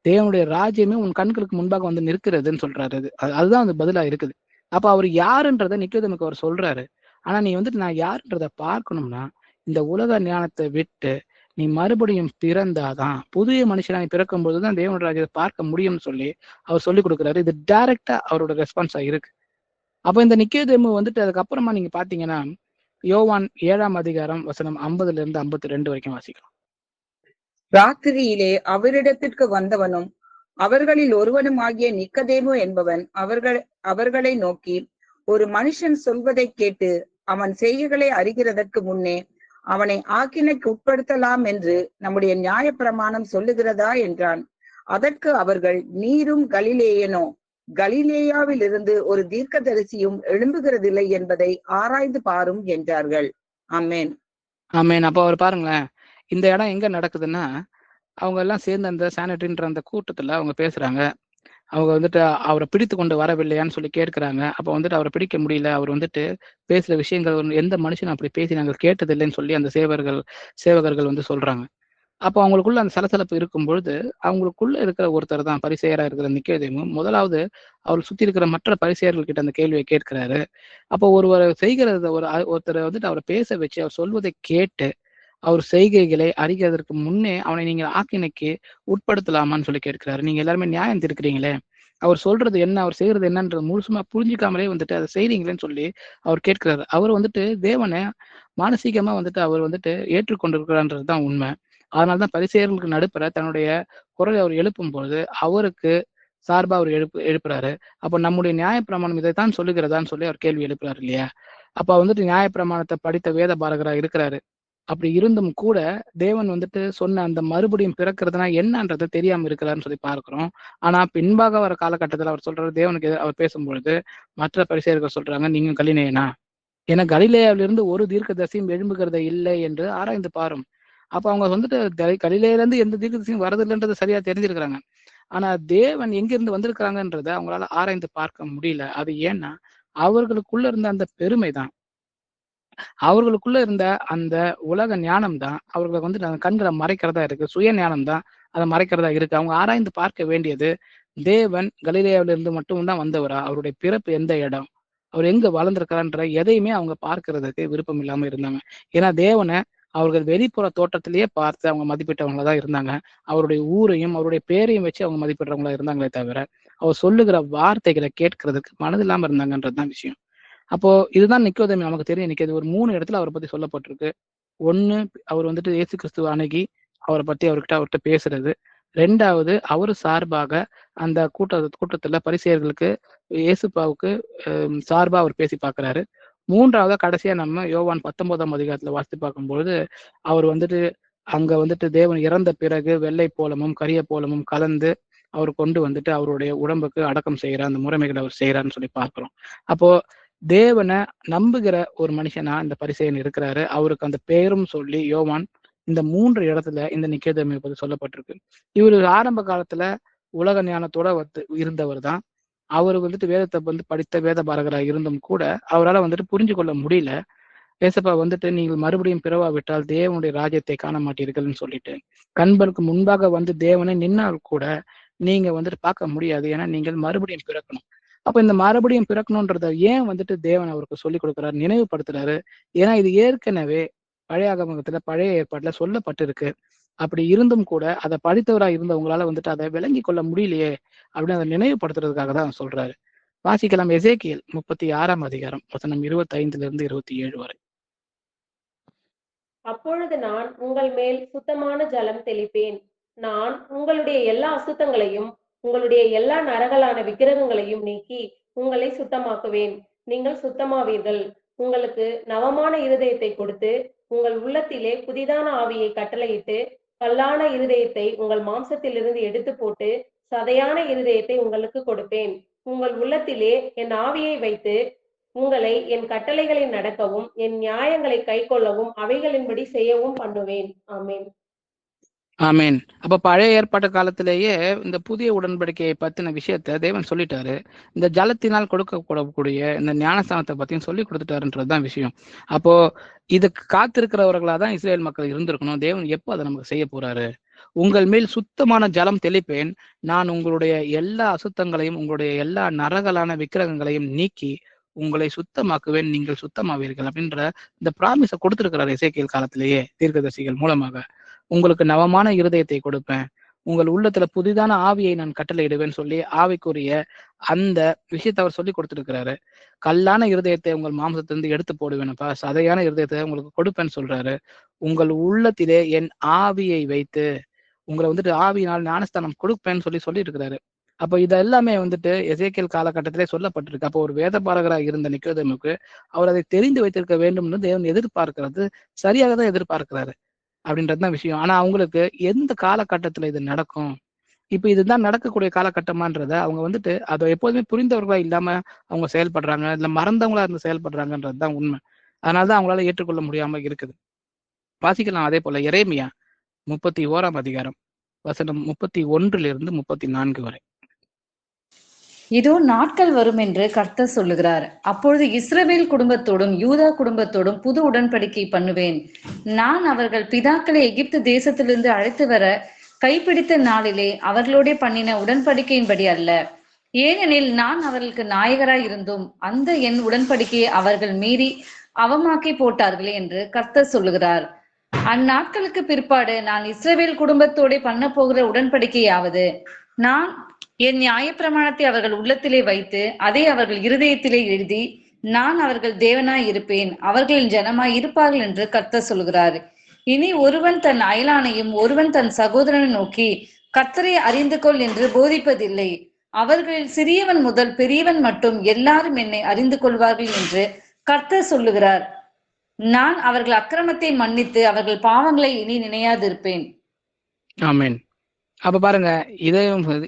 தேவனுடைய ராஜ்யமே உன் கண்களுக்கு முன்பாக வந்து நிற்கிறதுன்னு சொல்றாரு. அதுதான் அந்த பதிலா இருக்குது. அப்ப அவர் யாருன்றதை நிக்கோதேமுக்கு அவர் சொல்றாரு. ஆனா நீ வந்துட்டு நான் யாருன்றதை பார்க்கணும்னா இந்த உலக ஞானத்தை விட்டு நீ மறுபடியும் பிறந்தாதான், புதிய மனுஷனா நீ பிறக்கும் போதுதான் தேவனுடைய ராஜ்யத்தை பார்க்க முடியும்னு சொல்லி அவர் சொல்லிக் கொடுக்குறாரு. இது டைரக்டா அவரோட ரெஸ்பான்ஸா இருக்கு. அப்ப இந்த நிக்கோதேமு வந்துட்டு அதுக்கப்புறமா நீங்க பாத்தீங்கன்னா, யோவான் 7ஆம் அதிகாரம் வசனம் 50ல இருந்து 52 வரைக்கும் வாசிக்கலாம். ராத்திரியிலே அவரிடத்திற்கு வந்தவனும் அவர்களில் ஒருவனும் ஆகிய நிக்கதேமு என்பவன் அவர்களை நோக்கி, ஒரு மனுஷன் சொல்வதை கேட்டு அவன் செய்கைகளை அறிகிறதற்கு முன்னே அவனை ஆக்கினைக்கு உட்படுத்தலாம் என்று நம்முடைய நியாயப்பிரமாணம் சொல்லுகிறதா என்றான். அதற்கு அவர்கள், நீரும் கலிலேயனோ? கலிலேயாவில் இருந்து ஒரு தீர்க்கதரிசியும் எழும்புகிறதில்லை என்பதை ஆராய்ந்து பாரும் என்றார்கள். ஆமென். ஆமென். அப்ப அவர் பாருங்களேன், இந்த இடம் எங்க நடக்குதுன்னா, அவங்க எல்லாம் சேர்ந்து அந்த சானிட்டரின்ற அந்த கூட்டத்துல அவங்க பேசுறாங்க. அவங்க வந்துட்டு அவரை பிடித்து கொண்டு வரவில்லையான்னு சொல்லி கேட்கிறாங்க. அப்ப வந்துட்டு அவரை பிடிக்க முடியல. அவர் வந்துட்டு பேசுற விஷயங்கள் எந்த மனுஷனும் அப்படி பேசி நாங்கள் கேட்டதில்லைன்னு சொல்லி அந்த சேவகர்கள் வந்து சொல்றாங்க. அப்போ அவங்களுக்குள்ள அந்த சலசலப்பு இருக்கும் பொழுது, அவங்களுக்குள்ள இருக்கிற ஒருத்தர் தான் பரிசேயரா இருக்கிற நிக்கோதேமு, முதலாவது அவர் சுத்தி இருக்கிற மற்ற பரிசேயர்கள் கிட்ட அந்த கேள்வியை கேட்கிறாரு. அப்போ ஒருத்தரை வந்துட்டு அவரை பேச வச்சு அவர் சொல்வதை கேட்டு அவர் செய்கைகளை அறிகிறதற்கு முன்னே அவனை நீங்கள் ஆக்கினைக்கு உட்படுத்தலாமான்னு சொல்லி கேட்கிறாரு. நீங்க எல்லாருமே நியாயம் தீர்க்கிறீங்களே, அவர் சொல்றது என்ன, அவர் செய்யறது என்னன்றது முழுசுமா புரிஞ்சுக்காமலே வந்துட்டு அதை செய்றீங்களேன்னு சொல்லி அவர் கேட்கிறாரு. அவர் வந்துட்டு தேவனை மானசீகமா வந்துட்டு அவர் வந்துட்டு ஏற்றுக்கொண்டிருக்கிறான்றது தான் உண்மை. அதனாலதான் பரிசேயர்களுக்கு நடுப்புற தன்னுடைய குரலை அவர் எழுப்பும் பொழுது அவருக்கு சார்பா அவர் எழுப்புறாரு. அப்போ நம்முடைய நியாயப்பிரமாணம் இதைத்தான் சொல்லுகிறதான்னு சொல்லி அவர் கேள்வி எழுப்புறாரு இல்லையா? அப்ப வந்துட்டு நியாயப்பிரமாணத்தை படித்த வேத பாரகரா இருக்கிறாரு. அப்படி இருந்தும் கூட தேவன் வந்துட்டு சொன்ன அந்த மறுபடியும் பிறக்கிறதுனா என்னன்றது தெரியாம இருக்கிறாருன்னு சொல்லி பார்க்கிறோம். ஆனா பின்பாக வர காலகட்டத்துல அவர் சொல்றாரு, தேவனுக்கு அவர் பேசும்பொழுது மற்ற பரிசேயர்கள் சொல்றாங்க, நீங்க கலிலேயனா? ஏன்னா கலிலேயாவிலிருந்து ஒரு தீர்க்கதரிசியும் எழும்புகிறதை இல்லை என்று ஆராய்ந்து பாரும். அப்ப அவங்க வந்துட்டு கலிலேயில இருந்து எந்த தீர்க்கதரிசியும் வரதில்லைன்றது சரியா தெரிஞ்சிருக்கிறாங்க. ஆனா தேவன் எங்கிருந்து வந்திருக்கிறாங்கன்றத அவங்களால ஆராய்ந்து பார்க்க முடியல. அது ஏன்னா அவர்களுக்குள்ள இருந்த அந்த பெருமை தான், அவர்களுக்குள்ள இருந்த அந்த உலக ஞானம் தான் அவர்களுக்கு வந்துட்டு அந்த கண்களை மறைக்கிறதா இருக்கு. சுய ஞானம் தான் அதை மறைக்கிறதா இருக்கு. அவங்க ஆராய்ந்து பார்க்க வேண்டியது, தேவன் கலிலேயாவிலிருந்து மட்டும் தான் வந்தவரா, அவருடைய பிறப்பு எந்த இடம், அவர் எங்க வளர்ந்திருக்கிறான்ற எதையுமே அவங்க பார்க்கிறதுக்கு விருப்பம் இல்லாம இருந்தாங்க. ஏன்னா தேவனை அவர்கள் வெளிப்புற தோற்றத்திலேயே பார்த்து அவங்க மதிப்பிட்டவங்களா தான் இருந்தாங்க. அவருடைய ஊரையும் அவருடைய பேரையும் வச்சு அவங்க மதிப்பிடுறவங்களா இருந்தாங்களே தவிர அவர் சொல்லுகிற வார்த்தைகளை கேட்கறதுக்கு மனதில்லாம இருந்தாங்கன்றதுதான் விஷயம். அப்போ இதுதான் நிக்கோதேமு நமக்கு தெரியும். நிக்கோதேமு ஒரு 3 இடத்துல அவரை பத்தி சொல்லப்பட்டிருக்கு. 1, அவர் வந்துட்டு இயேசு கிறிஸ்துவ அணுகி அவரை பத்தி அவர்கிட்ட பேசுறது. 2வது அவரு சார்பாக அந்த கூட்டத்துல பரிசேயர்களுக்கு இயேசுப்பாவுக்கு சார்பா அவர் பேசி பார்க்கிறாரு. 3வதா கடைசியா நம்ம யோவான் 19ஆம் அதிகாரத்துல வாசித்து பார்க்கும்பொழுது அவர் வந்துட்டு அங்க வந்துட்டு தேவன் இறந்த பிறகு வெள்ளை போலமும் கரிய போலமும் கலந்து அவர் கொண்டு வந்துட்டு அவருடைய உடம்புக்கு அடக்கம் செய்யற அந்த முறைமைகளை அவர் செய்யறாருன்னு சொல்லி பார்க்கிறோம். அப்போ தேவனை நம்புகிற ஒரு மனுஷனா இந்த பரிசேயன் இருக்கிறாரு. அவருக்கு அந்த பெயரும் சொல்லி யோவான் இந்த 3 இடத்துல இந்த நிக்கோதேமுவை பத்தி சொல்லப்பட்டிருக்கு. இவர் ஆரம்ப காலத்துல உலக ஞானத்தோட இருந்தவர் தான். அவர் வந்துட்டு வேதத்தை படித்த வேத பாரகராக இருந்தும் கூட அவரால் வந்துட்டு புரிஞ்சு கொள்ள முடியல. ஏசப்பா வந்துட்டு நீங்கள் மறுபடியும் பிறவாவிட்டால் தேவனுடைய ராஜ்யத்தை காண மாட்டீர்கள்னு சொல்லிட்டு, கண்களுக்கு முன்பாக தேவனை நின்னால் கூட நீங்க வந்துட்டு பார்க்க முடியாது. ஏன்னா நீங்கள் மறுபடியும் பிறக்கணும். அப்ப இந்த மறுபடியும் பிறக்கணும்ன்றத ஏன் வந்துட்டு தேவன் அவருக்கு சொல்லிக் கொடுக்குறாரு, நினைவுபடுத்துறாரு. ஏன்னா இது ஏற்கனவே பழைய ஆகமத்துல பழைய ஏற்பாட்டுல சொல்லப்பட்டிருக்கு. அப்படி இருந்தும் கூட அதை படித்தவரா இருந்தவங்களால வந்துட்டு அதை விளங்கி கொள்ள முடியலையே அப்படின்னு அதை நினைவுபடுத்துறதுக்காக தான் சொல்றாரு. வாசிக்கலாம். எசேக்கியேல் 36ஆம் அதிகாரம் வசனம் 25 27 வரை. அப்பொழுது நான் உங்கள் மேல் சுத்தமான ஜலம் தெளிப்பேன். நான் உங்களுடைய எல்லா அசுத்தங்களையும் உங்களுடைய எல்லா நரகலான விக்கிரகங்களையும் நீக்கி உங்களை சுத்தமாக்குவேன். நீங்கள் சுத்தமாவீர்கள். உங்களுக்கு நவமான இருதயத்தை கொடுத்து உங்கள் உள்ளத்திலே புதிதான ஆவியை கட்டளையிட்டு கல்லான இருதயத்தை உங்கள் மாம்சத்திலிருந்து எடுத்து போட்டு சதையான இருதயத்தை உங்களுக்கு கொடுப்பேன். உங்கள் உள்ளத்திலே என் ஆவியை வைத்து உங்களை என் கட்டளைகளை நடக்கவும் என் நியாயங்களை கைக்கொள்ளவும் அவைகளின்படி செய்யவும் பண்ணுவேன். ஆமென். ஆமேன். அப்ப பழைய ஏற்பாட்டு காலத்திலேயே இந்த புதிய உடன்படிக்கையை பத்தின விஷயத்த தேவன் சொல்லிட்டாரு. இந்த ஜலத்தினால் கொடுக்கக்கூடக்கூடிய இந்த ஞானஸ்தானத்தை பத்தியும் சொல்லி கொடுத்துட்டாருன்றதுதான் விஷயம். அப்போ இதுக்கு காத்திருக்கிறவர்களா தான் இஸ்ரேல் மக்கள் இருந்திருக்கணும். தேவன் எப்போ அதை நமக்கு செய்ய போறாரு? உங்கள் மேல் சுத்தமான ஜலம் தெளிப்பேன். நான் உங்களுடைய எல்லா அசுத்தங்களையும் உங்களுடைய எல்லா நரகலான விக்கிரகங்களையும் நீக்கி உங்களை சுத்தமாக்குவேன். நீங்கள் சுத்தமாவீர்கள் அப்படின்ற இந்த பிராமிஸை கொடுத்திருக்கிறார் எசேக்கியேல் காலத்திலேயே தீர்க்கதரிசிகள் மூலமாக. உங்களுக்கு நவமான இருதயத்தை கொடுப்பேன், உங்கள் உள்ளத்துல புதிதான ஆவியை நான் கட்டளையிடுவேன்னு சொல்லி ஆவிக்குரிய அந்த விஷயத்தை அவர் சொல்லி கொடுத்துருக்கிறாரு. கல்லான இருதயத்தை உங்கள் மாம்சத்திலிருந்து எடுத்து போடுவேனப்பா, சதையான இருதயத்தை உங்களுக்கு கொடுப்பேன்னு சொல்றாரு. உங்கள் உள்ளத்திலே என் ஆவியை வைத்து உங்களை வந்துட்டு ஆவியினால் ஞானஸ்தானம் கொடுப்பேன்னு சொல்லி இருக்கிறாரு. அப்போ இது எல்லாமே வந்துட்டு எசேக்கியேல் காலகட்டத்திலே சொல்லப்பட்டிருக்கு. அப்போ ஒரு வேத பாரகராக இருந்த நிக்கோதேமுக்கு அவர் அதை தெரிந்து வைத்திருக்க வேண்டும்னு தேவன் எதிர்பார்க்கிறது சரியாக தான் எதிர்பார்க்கிறாரு அப்படின்றதுதான் விஷயம். ஆனா அவங்களுக்கு எந்த காலகட்டத்துல இது நடக்கும், இப்ப இதுதான் நடக்கக்கூடிய காலகட்டமான்றத அவங்க வந்துட்டு அதை எப்போதுமே புரிந்தவர்களா இல்லாம அவங்க செயல்படுறாங்க, இல்ல மறந்தவங்களா இருந்து செயல்படுறாங்கன்றதுதான் உண்மை. அதனாலதான் அவங்களால ஏற்றுக்கொள்ள முடியாம இருக்குது. வாசிக்கலாம். அதே போல எரேமியா 31ஆம் அதிகாரம் வசனம் 31 34 வரை. இதோ நாட்கள் வரும் என்று கர்த்தர் சொல்லுகிறார். அப்பொழுது இஸ்ரவேல் குடும்பத்தோடும் யூதா குடும்பத்தோடும் புது உடன்படிக்கை பண்ணுவேன். நான் அவர்கள் பிதாக்களை எகிப்து தேசத்திலிருந்து அழைத்து வர கைப்பிடித்த நாளிலே அவர்களோட பண்ணின உடன்படிக்கையின்படி அல்ல. ஏனெனில் நான் அவர்களுக்கு நாயகராய் இருந்தும் அந்த என் உடன்படிக்கையை அவர்கள் மீறி அவமாக்கி போட்டார்களே என்று கர்த்தர் சொல்லுகிறார். அந்நாட்களுக்கு பிற்பாடு நான் இஸ்ரவேல் குடும்பத்தோட பண்ண போகிற உடன்படிக்கையாவது, நான் என் நியாயப்பிரமாணத்தை அவர்கள் உள்ளத்திலே வைத்து அதை அவர்கள் இருதயத்திலே எழுதி நான் அவர்கள் தேவனாய் இருப்பேன், அவர்களின் ஜனமாய் இருப்பார்கள் என்று கர்த்தர் சொல்கிறார். இனி ஒருவன் தன் அயலானையும் ஒருவன் தன் சகோதரனை நோக்கி கர்த்தரை அறிந்து கொள் என்று போதிப்பதில்லை. அவர்களில் சிறியவன் முதல் பெரியவன் மட்டும் எல்லாரும் என்னை அறிந்து கொள்வார்கள் என்று கர்த்தர் சொல்லுகிறார். நான் அவர்கள் அக்கிரமத்தை மன்னித்து அவர்கள் பாவங்களை இனி நினையாதிருப்பேன். ஆமென். அப்ப பாருங்க,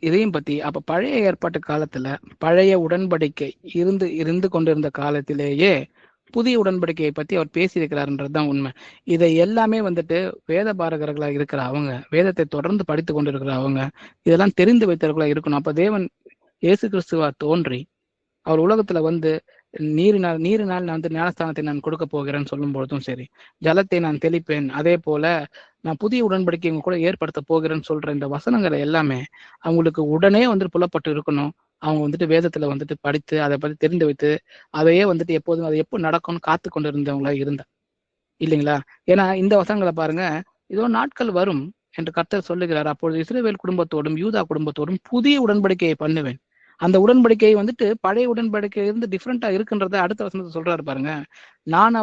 இதையும் பத்தி அப்ப பழைய ஏற்பாட்டு காலத்துல பழைய உடன்படிக்கை இருந்து கொண்டிருந்த காலத்திலேயே புதிய உடன்படிக்கையை பத்தி அவர் பேசியிருக்கிறாருன்றதுதான் உண்மை. இதை எல்லாமே வந்துட்டு வேத பாரகர்களா இருக்கிற அவங்க, வேதத்தை தொடர்ந்து படித்து கொண்டிருக்கிற அவங்க இதெல்லாம் தெரிந்து வைத்தவர்களா இருக்கணும். அப்ப தேவன் இயேசு கிறிஸ்துவா தோன்றி அவர் உலகத்துல நீரினால் நான் ஞானஸ்தானத்தை நான் கொடுக்க போகிறேன்னு சொல்லும் பொழுதும் சரி, ஜலத்தை நான் தெளிப்பேன், அதே போல நான் புதிய உடன்படிக்கை கூட ஏற்படுத்த போகிறேன்னு சொல்ற இந்த வசனங்களை எல்லாமே அவங்களுக்கு உடனே புலப்பட்டு இருக்கணும். அவங்க வேதத்துல படித்து அதை பத்தி தெரிந்து வைத்து அதையே எப்போதும் அது எப்போ நடக்கும்னு காத்து கொண்டு இருந்தவங்களா இருந்தா இல்லைங்களா? ஏன்னா இந்த வசனங்களை பாருங்க, இதோ நாட்கள் வரும் என்று கர்த்தர் சொல்லுகிறார். அப்பொழுது இஸ்ரவேல் குடும்பத்தோடும் யூதா குடும்பத்தோடும் புதிய உடன்படிக்கையை பண்ணுவேன். அந்த உடன்படிக்கை பழைய உடன்படிக்கையிலிருந்து டிஃப்ரெண்டா இருக்குன்றத அடுத்த வசனத்தை சொல்றாரு பாருங்க. நான்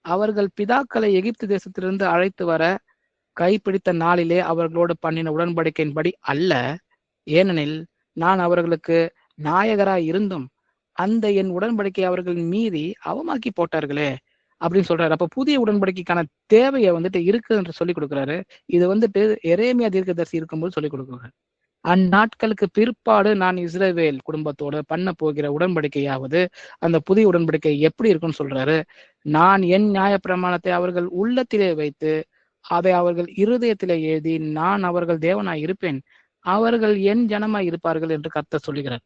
அவர்கள் பிதாக்களை எகிப்து தேசத்திலிருந்து அழைத்து வர கைப்பிடித்த நாளிலே அவர்களோடு பண்ணின உடன்படிக்கையின்படி அல்ல. ஏனெனில் நான் அவர்களுக்கு நாயகராய் இருந்தும் அந்த என் உடன்படிக்கை அவர்கள் மீறி அவமாக்கி போட்டார்களே அப்படின்னு சொல்றாரு. அப்ப புதிய உடன்படிக்கைக்கான தேவையை இருக்கு என்று சொல்லி கொடுக்குறாரு. இது எரேமியா தீர்க்கதரிசி இருக்கும்போது சொல்லி கொடுக்குறாரு. அந்நாட்களுக்கு பிற்பாடு நான் இஸ்ரவேல் குடும்பத்தோட பண்ண போகிற உடன்படிக்கையாவது, அந்த புதிய உடன்படிக்கை எப்படி இருக்குன்னு சொல்றாரு. நான் என் நியாயப்பிரமாணத்தை அவர்கள் உள்ளத்திலே வைத்து அதை அவர்கள் இருதயத்திலே எழுதி நான் அவர்கள் தேவனாய் இருப்பேன், அவர்கள் என் ஜனமாய் இருப்பார்கள் என்று கர்த்தர் சொல்லுகிறார்.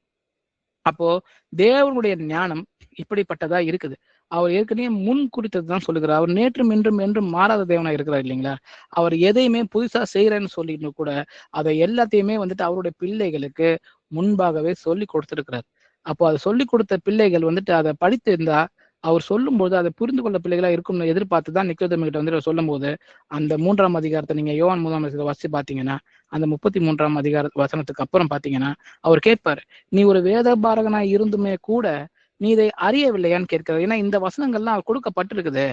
அப்போ தேவனுடைய ஞானம் இப்படிப்பட்டதா இருக்குது. அவர் ஏற்கனவே முன் குறித்ததுதான் சொல்லுகிறார். அவர் நேற்றும் இன்றும் என்றும் மாறாத தேவனா இருக்கிறார் இல்லைங்களா? அவர் எதையுமே புதுசா செய்யறேன்னு சொல்லிட்டு கூட அதை எல்லாத்தையுமே வந்துட்டு அவருடைய பிள்ளைகளுக்கு முன்பாகவே சொல்லி கொடுத்திருக்கிறார். அப்போ அதை சொல்லி கொடுத்த பிள்ளைகள் வந்துட்டு அதை படித்து இருந்தா அவர் சொல்லும் போது அதை புரிந்து கொள்ள பிள்ளைகளா இருக்கும்னு எதிர்பார்த்துதான் நிக்கோதேமு கிட்ட வந்து சொல்லும் போது அந்த 3ஆம் அதிகாரத்தை நீங்க யோவான் 3ஆம் அதிகாரத்தை வாசிச்சு பாத்தீங்கன்னா அந்த 33ஆம் அதிகார வசனத்துக்கு அப்புறம் பாத்தீங்கன்னா அவர் கேட்பாரு, நீ ஒரு வேத பாரகனாய் இருந்துமே கூட நீ இதை அறியவில்லையான்னு கேட்கிறார். ஏன்னா இந்த வசனங்கள்லாம் கொடுக்கப்பட்டிருக்குது.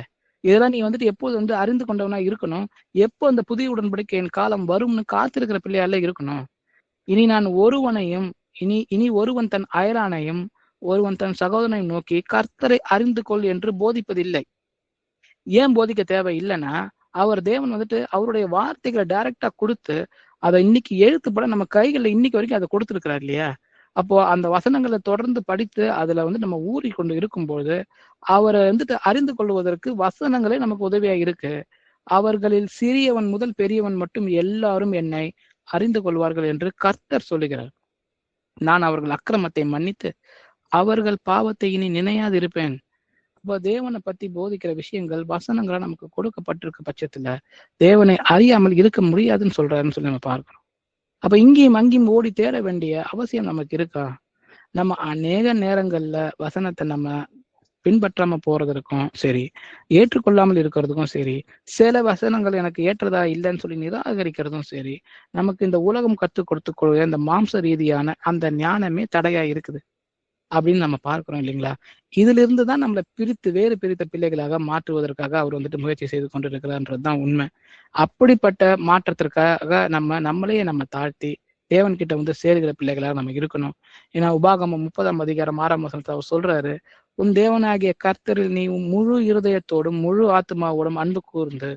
இதெல்லாம் நீ வந்துட்டு எப்போது வந்து அறிந்து கொண்டவனா இருக்கணும். எப்போ அந்த புதிய உடன்படிக்கையின் காலம் வரும்னு காத்திருக்கிற பிள்ளையால இருக்கணும். இனி நான் ஒருவனையும் இனி ஒருவன் தன் அயலானையும் ஒருவன் தன் சகோதரனையும் நோக்கி கர்த்தரை அறிந்து கொள் என்று போதிப்பதில்லை. ஏன் போதிக்க தேவை இல்லைன்னா அவர் தேவன் வந்துட்டு அவருடைய வார்த்தைகளை டைரக்டா கொடுத்து அதை இன்னைக்கு எழுத்துப்பட நம்ம கைகள்ல இன்னைக்கு வரைக்கும் அதை கொடுத்துருக்கிறார் இல்லையா? அப்போ அந்த வசனங்களை தொடர்ந்து படித்து அதுல வந்து நம்ம ஊறி கொண்டு இருக்கும்போது அவரை வந்துட்டு அறிந்து கொள்வதற்கு வசனங்களே நமக்கு உதவியா இருக்கு. அவர்களில் சிறியவன் முதல் பெரியவன் மட்டும் எல்லாரும் என்னை அறிந்து கொள்வார்கள் என்று கர்த்தர் சொல்லுகிறார். நான் அவர்கள் அக்கிரமத்தை மன்னித்து அவர்கள் பாவத்தை இனி நினையாது இருப்பேன். அப்போ தேவனை பத்தி போதிக்கிற விஷயங்கள் வசனங்களா நமக்கு கொடுக்கப்பட்டிருக்க பட்சத்துல தேவனை அறியாமல் இருக்க முடியாதுன்னு சொல்றாருன்னு சொல்லி நம்ம பார்க்கிறோம். அப்ப இங்கேயும் அங்கேயும் ஓடி தேட வேண்டிய அவசியம் நமக்கு இருக்கா? நம்ம அநேக நேரங்கள்ல வசனத்தை நம்ம பின்பற்றாம போறதற்கும் சரி, ஏற்றுக்கொள்ளாமல் இருக்கிறதுக்கும் சரி, சில வசனங்கள் எனக்கு ஏற்றதா இல்லைன்னு சொல்லி நிராகரிக்கிறதும் சரி, நமக்கு இந்த உலகம் கற்றுக் கொடுத்துக்கொள்ள இந்த மாம்ச ரீதியான அந்த ஞானமே தடையா இருக்குது அப்படின்னு நம்ம பார்க்கிறோம் இல்லைங்களா? இதுல இருந்துதான் நம்மளை வேறு பிரித்த பிள்ளைகளாக மாற்றுவதற்காக அவர் வந்துட்டு முயற்சி செய்து கொண்டிருக்கிறார்ன்றதுதான் உண்மை. அப்படிப்பட்ட மாற்றத்திற்காக நம்மளையே நம்ம தாழ்த்தி தேவன் கிட்ட வந்து சேருகிற பிள்ளைகளாக நம்ம இருக்கணும். ஏன்னா உபாகமம் 30ஆம் அதிகாரம் 6ஆம் வசனத்தை அவர் சொல்றாரு, உன் தேவனாகிய கர்த்தரில் நீ முழு இருதயத்தோடும் முழு ஆத்மாவோடும் அன்பு கூர்ந்து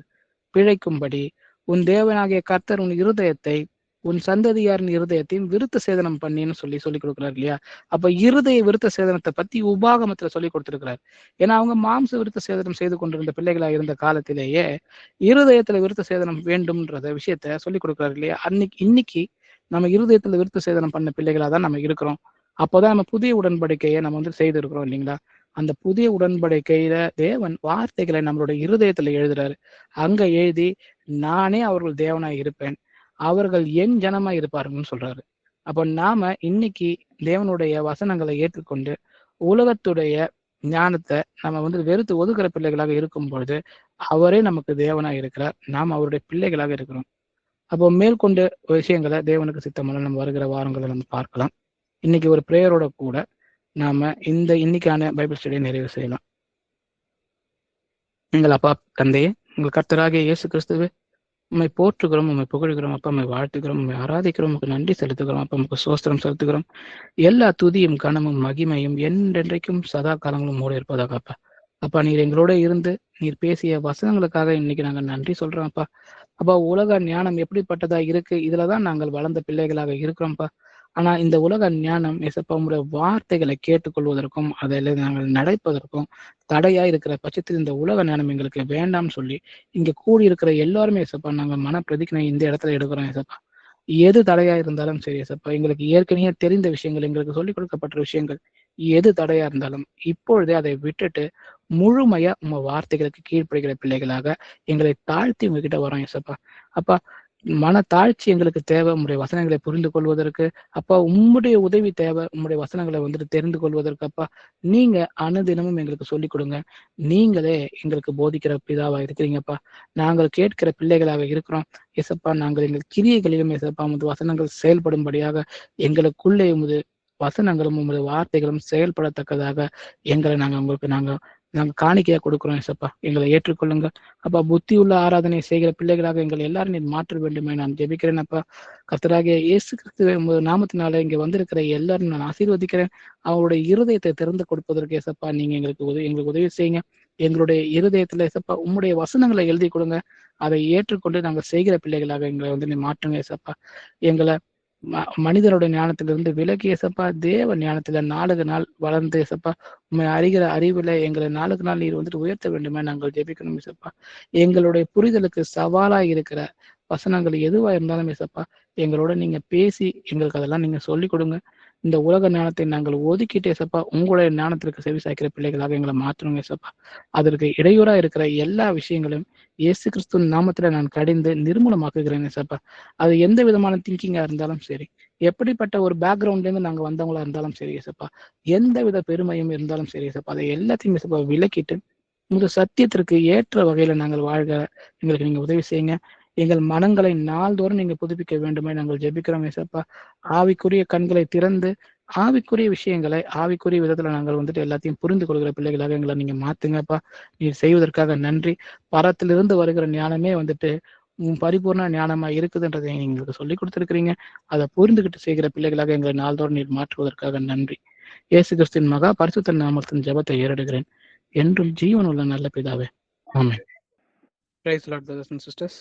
பிழைக்கும்படி உன் தேவனாகிய கர்த்தர் உன் இருதயத்தை உன் சந்ததியாரின் இருதயத்தையும் விருத்த சேதனம் பண்ணின்னு சொல்லி கொடுக்குறாரு இல்லையா? அப்ப இருதய விருத்த சேதனத்தை பத்தி உபாகமத்துல சொல்லி கொடுத்திருக்கிறார். ஏன்னா அவங்க மாம்ச விருத்த சேதனம் செய்து கொண்டிருந்த பிள்ளைகளா இருந்த காலத்திலேயே இருதயத்துல விருத்த சேதனம் வேண்டும்ன்றத விஷயத்த சொல்லி கொடுக்குறாரு இல்லையா? இன்னைக்கு நம்ம இருதயத்துல விருத்த சேதனம் பண்ண பிள்ளைகளா தான் நம்ம இருக்கிறோம். அப்போதான் நம்ம புதிய உடன்படிக்கையை நம்ம வந்து செய்திருக்கிறோம் இல்லைங்களா? அந்த புதிய உடன்படிக்கையில தேவன் வார்த்தைகளை நம்மளுடைய இருதயத்துல எழுதுறாரு. அங்க எழுதி நானே அவர்கள் தேவனாய் இருப்பேன், அவர்கள் என் ஜனமாய் இருப்பாருன்னு சொல்றாரு. அப்போ நாம இன்னைக்கு தேவனுடைய வசனங்களை ஏற்றுக்கொண்டு உலகத்துடைய ஞானத்தை நம்ம வந்து வெறுத்து ஒதுக்குற பிள்ளைகளாக இருக்கும் பொழுது அவரே நமக்கு தேவனாய் இருக்கிறார், நாம் அவருடைய பிள்ளைகளாக இருக்கிறோம். அப்போ மேற்கொண்டு விஷயங்களை தேவனுக்கு சித்தமான நம்ம வருகிற வாரங்களை நம்ம பார்க்கலாம். இன்னைக்கு ஒரு பிரேயரோட கூட நாம இன்னைக்கான பைபிள் ஸ்டடியை நிறைவு செய்யலாம். எங்கள் அப்பா தந்தையே, உங்கள் கர்த்தராகிய இயேசு கிறிஸ்துவே, உண்மை போற்றுகிறோம், உண்மை புகழ்கிறோம் அப்பா, உண்மை வாழ்த்துகிறோம், உண்மை ஆராதிக்கிறோம், உங்களுக்கு நன்றி செலுத்துகிறோம் அப்பா, உங்களுக்கு சோஸ்திரம் செலுத்துகிறோம். எல்லா துதியும் கனமும் மகிமையும் என்றென்றைக்கும் சதா காலங்களும் மூட இருப்பதாக அப்பா. அப்பா நீர் எங்களோட இருந்து நீர் பேசிய வசனங்களுக்காக இன்னைக்கு நாங்கள் நன்றி சொல்றோம் அப்பா. அப்பா உலக ஞானம் எப்படிப்பட்டதா இருக்கு, இதுலதான் நாங்கள் வளர்ந்த பிள்ளைகளாக இருக்கிறோம்ப்பா. ஆனா இந்த உலக ஞானம் ஏசப்பா உங்களுடைய வார்த்தைகளை கேட்டுக்கொள்வதற்கும் அதில் நாங்கள் நடப்பதற்கும் தடையா இருக்கிற பட்சத்தில் இந்த உலக ஞானம் எங்களுக்கு வேண்டாம்னு சொல்லி இங்க கூடி இருக்கிற எல்லாருமே ஏசப்பா நாங்கள் மன பிரதிக்னை இந்த இடத்துல எடுக்கிறோம் ஏசப்பா. எது தடையா இருந்தாலும் சரி ஏசப்பா, எங்களுக்கு ஏற்கனவே தெரிந்த விஷயங்கள், எங்களுக்கு சொல்லிக் கொடுக்கப்பட்ட விஷயங்கள் எது தடையா இருந்தாலும் இப்பொழுதே அதை விட்டுட்டு முழுமையா உங்க வார்த்தைகளுக்கு கீழ்ப்படுகிற பிள்ளைகளாக எங்களை தாழ்த்தி உங்ககிட்ட வரோம் ஏசப்பா. அப்பா மன தாழ்ச்சி எங்களுக்கு தேவை உங்களுடைய வசனங்களை புரிந்து கொள்வதற்கு. அப்பா உம்முடைய உதவி தேவை உம்முடைய வசனங்களை வந்துட்டு தெரிந்து கொள்வதற்கு. அப்பா நீங்க அனுதினமும் எங்களுக்கு சொல்லிக் கொடுங்க. நீங்களே எங்களுக்கு போதிக்கிற பிதாவா இருக்கிறீங்கப்பா. நாங்கள் கேட்கிற பிள்ளைகளாக இருக்கிறோம் ஏசப்பா. நாங்கள் எங்கள் கிரியைகளிலும் ஏசப்பா உமது வசனங்கள் செயல்படும்படியாக எங்களுக்குள்ளே உமது வசனங்களும் உமது வார்த்தைகளும் செயல்படத்தக்கதாக எங்களை நாங்கள் காணிக்கையா கொடுக்கிறோம் ஏசப்பா. எங்களை ஏற்றுக்கொள்ளுங்க அப்பா. புத்தி உள்ள ஆராதனை செய்கிற பிள்ளைகளாக எங்களை எல்லாரும் நீர் மாற்ற வேண்டுமே நான் ஜெபிக்கிறேன் அப்பா. கர்த்தராகிய இயேசு கிறிஸ்துவை நாமத்தினால இங்க வந்திருக்கிற எல்லாரும் நான் ஆசீர்வதிக்கிறேன். அவருடைய இருதயத்தை திறந்து கொடுப்பதற்கு ஏசப்பா நீங்க எங்களுக்கு உதவி செய்யுங்க. எங்களுடைய இருதயத்துல ஏசப்பா உம்முடைய வசனங்களை எழுதி கொடுங்க. அதை ஏற்றுக்கொண்டு நாங்கள் செய்கிற பிள்ளைகளாக எங்களை வந்து நீ மாற்றுங்க ஏசப்பா. எங்களை மனிதனுடைய ஞானத்திலிருந்து விலகி ஏசப்பா தேவ ஞானத்துல நாளுக்கு நாள் வளர்ந்து ஏசப்பா உண்மை அறிகிற அறிவுல எங்களை நாளுக்கு நாள் நீர் வந்துட்டு உயர்த்த வேண்டுமே நாங்கள் ஜெபிக்கணும் ஏசப்பா. எங்களுடைய புரிதலுக்கு சவாலா இருக்கிற வசனங்கள் எதுவா இருந்தாலும் ஏசப்பா எங்களோட நீங்க பேசி எங்களுக்கு அதெல்லாம் நீங்க சொல்லிக் கொடுங்க. இந்த உலக ஞானத்தை நாங்கள் ஒதுக்கிட்டு ஏசப்பா உங்களுடைய ஞானத்திற்கு செவி சாய்க்கிற பிள்ளைகளாக எங்களை மாற்றணும் ஏசப்பா. அதற்கு இடையூறா இருக்கிற எல்லா விஷயங்களையும் இயேசு கிறிஸ்துவின் நாமத்துல நான் கடிந்து நிர்மூலமாக்குகிறேன் ஏசப்பா. அது எந்த விதமான திங்கிங்கா இருந்தாலும் சரி, எப்படிப்பட்ட ஒரு பேக்ரவுண்ட்ல இருந்து நாங்க வந்தவங்களா இருந்தாலும் சரி ஏசப்பா, எந்த வித பெருமையும் இருந்தாலும் சரி ஏசப்பா, அதை எல்லாத்தையும் ஏசப்பா விலக்கிட்டு இந்த சத்தியத்திற்கு ஏற்ற வகையில நாங்கள் வாழ்க எங்களுக்கு நீங்க உதவி செய்யுங்க. எங்கள் மனங்களை நாள்தோறும் நீங்க புதுப்பிக்க வேண்டுமே நாங்கள் ஜெபிக்கிறோம் ஏசப்பா. ஆவிக்குரிய கண்களை திறந்து ஆவிக்குரிய விஷயங்களை ஆவிக்குரிய விதத்துல நாங்கள் எல்லாத்தையும் புரிந்து கொள்கிற பிள்ளைகளாக எங்களை நீங்க மாத்துங்கப்பா. நீர் செய்வதற்காக நன்றி. பரத்திலிருந்து வருகிற ஞானமே பரிபூர்ண ஞானமா இருக்குதுன்றதை எங்களுக்கு சொல்லி கொடுத்திருக்கிறீங்க. அதை புரிந்துகிட்டு செய்கிற பிள்ளைகளாக எங்களை நாள்தோறும் நீர் மாற்றுவதற்காக நன்றி. இயேசு கிறிஸ்துவின் மகா பரிசுத்த நாமத்தின் ஜெபத்தை ஏறெடுக்கிறேன். என்றும் ஜீவன் உள்ள நல்ல பிதாவே. ஆமென். Praise the Lord, brothers and sisters.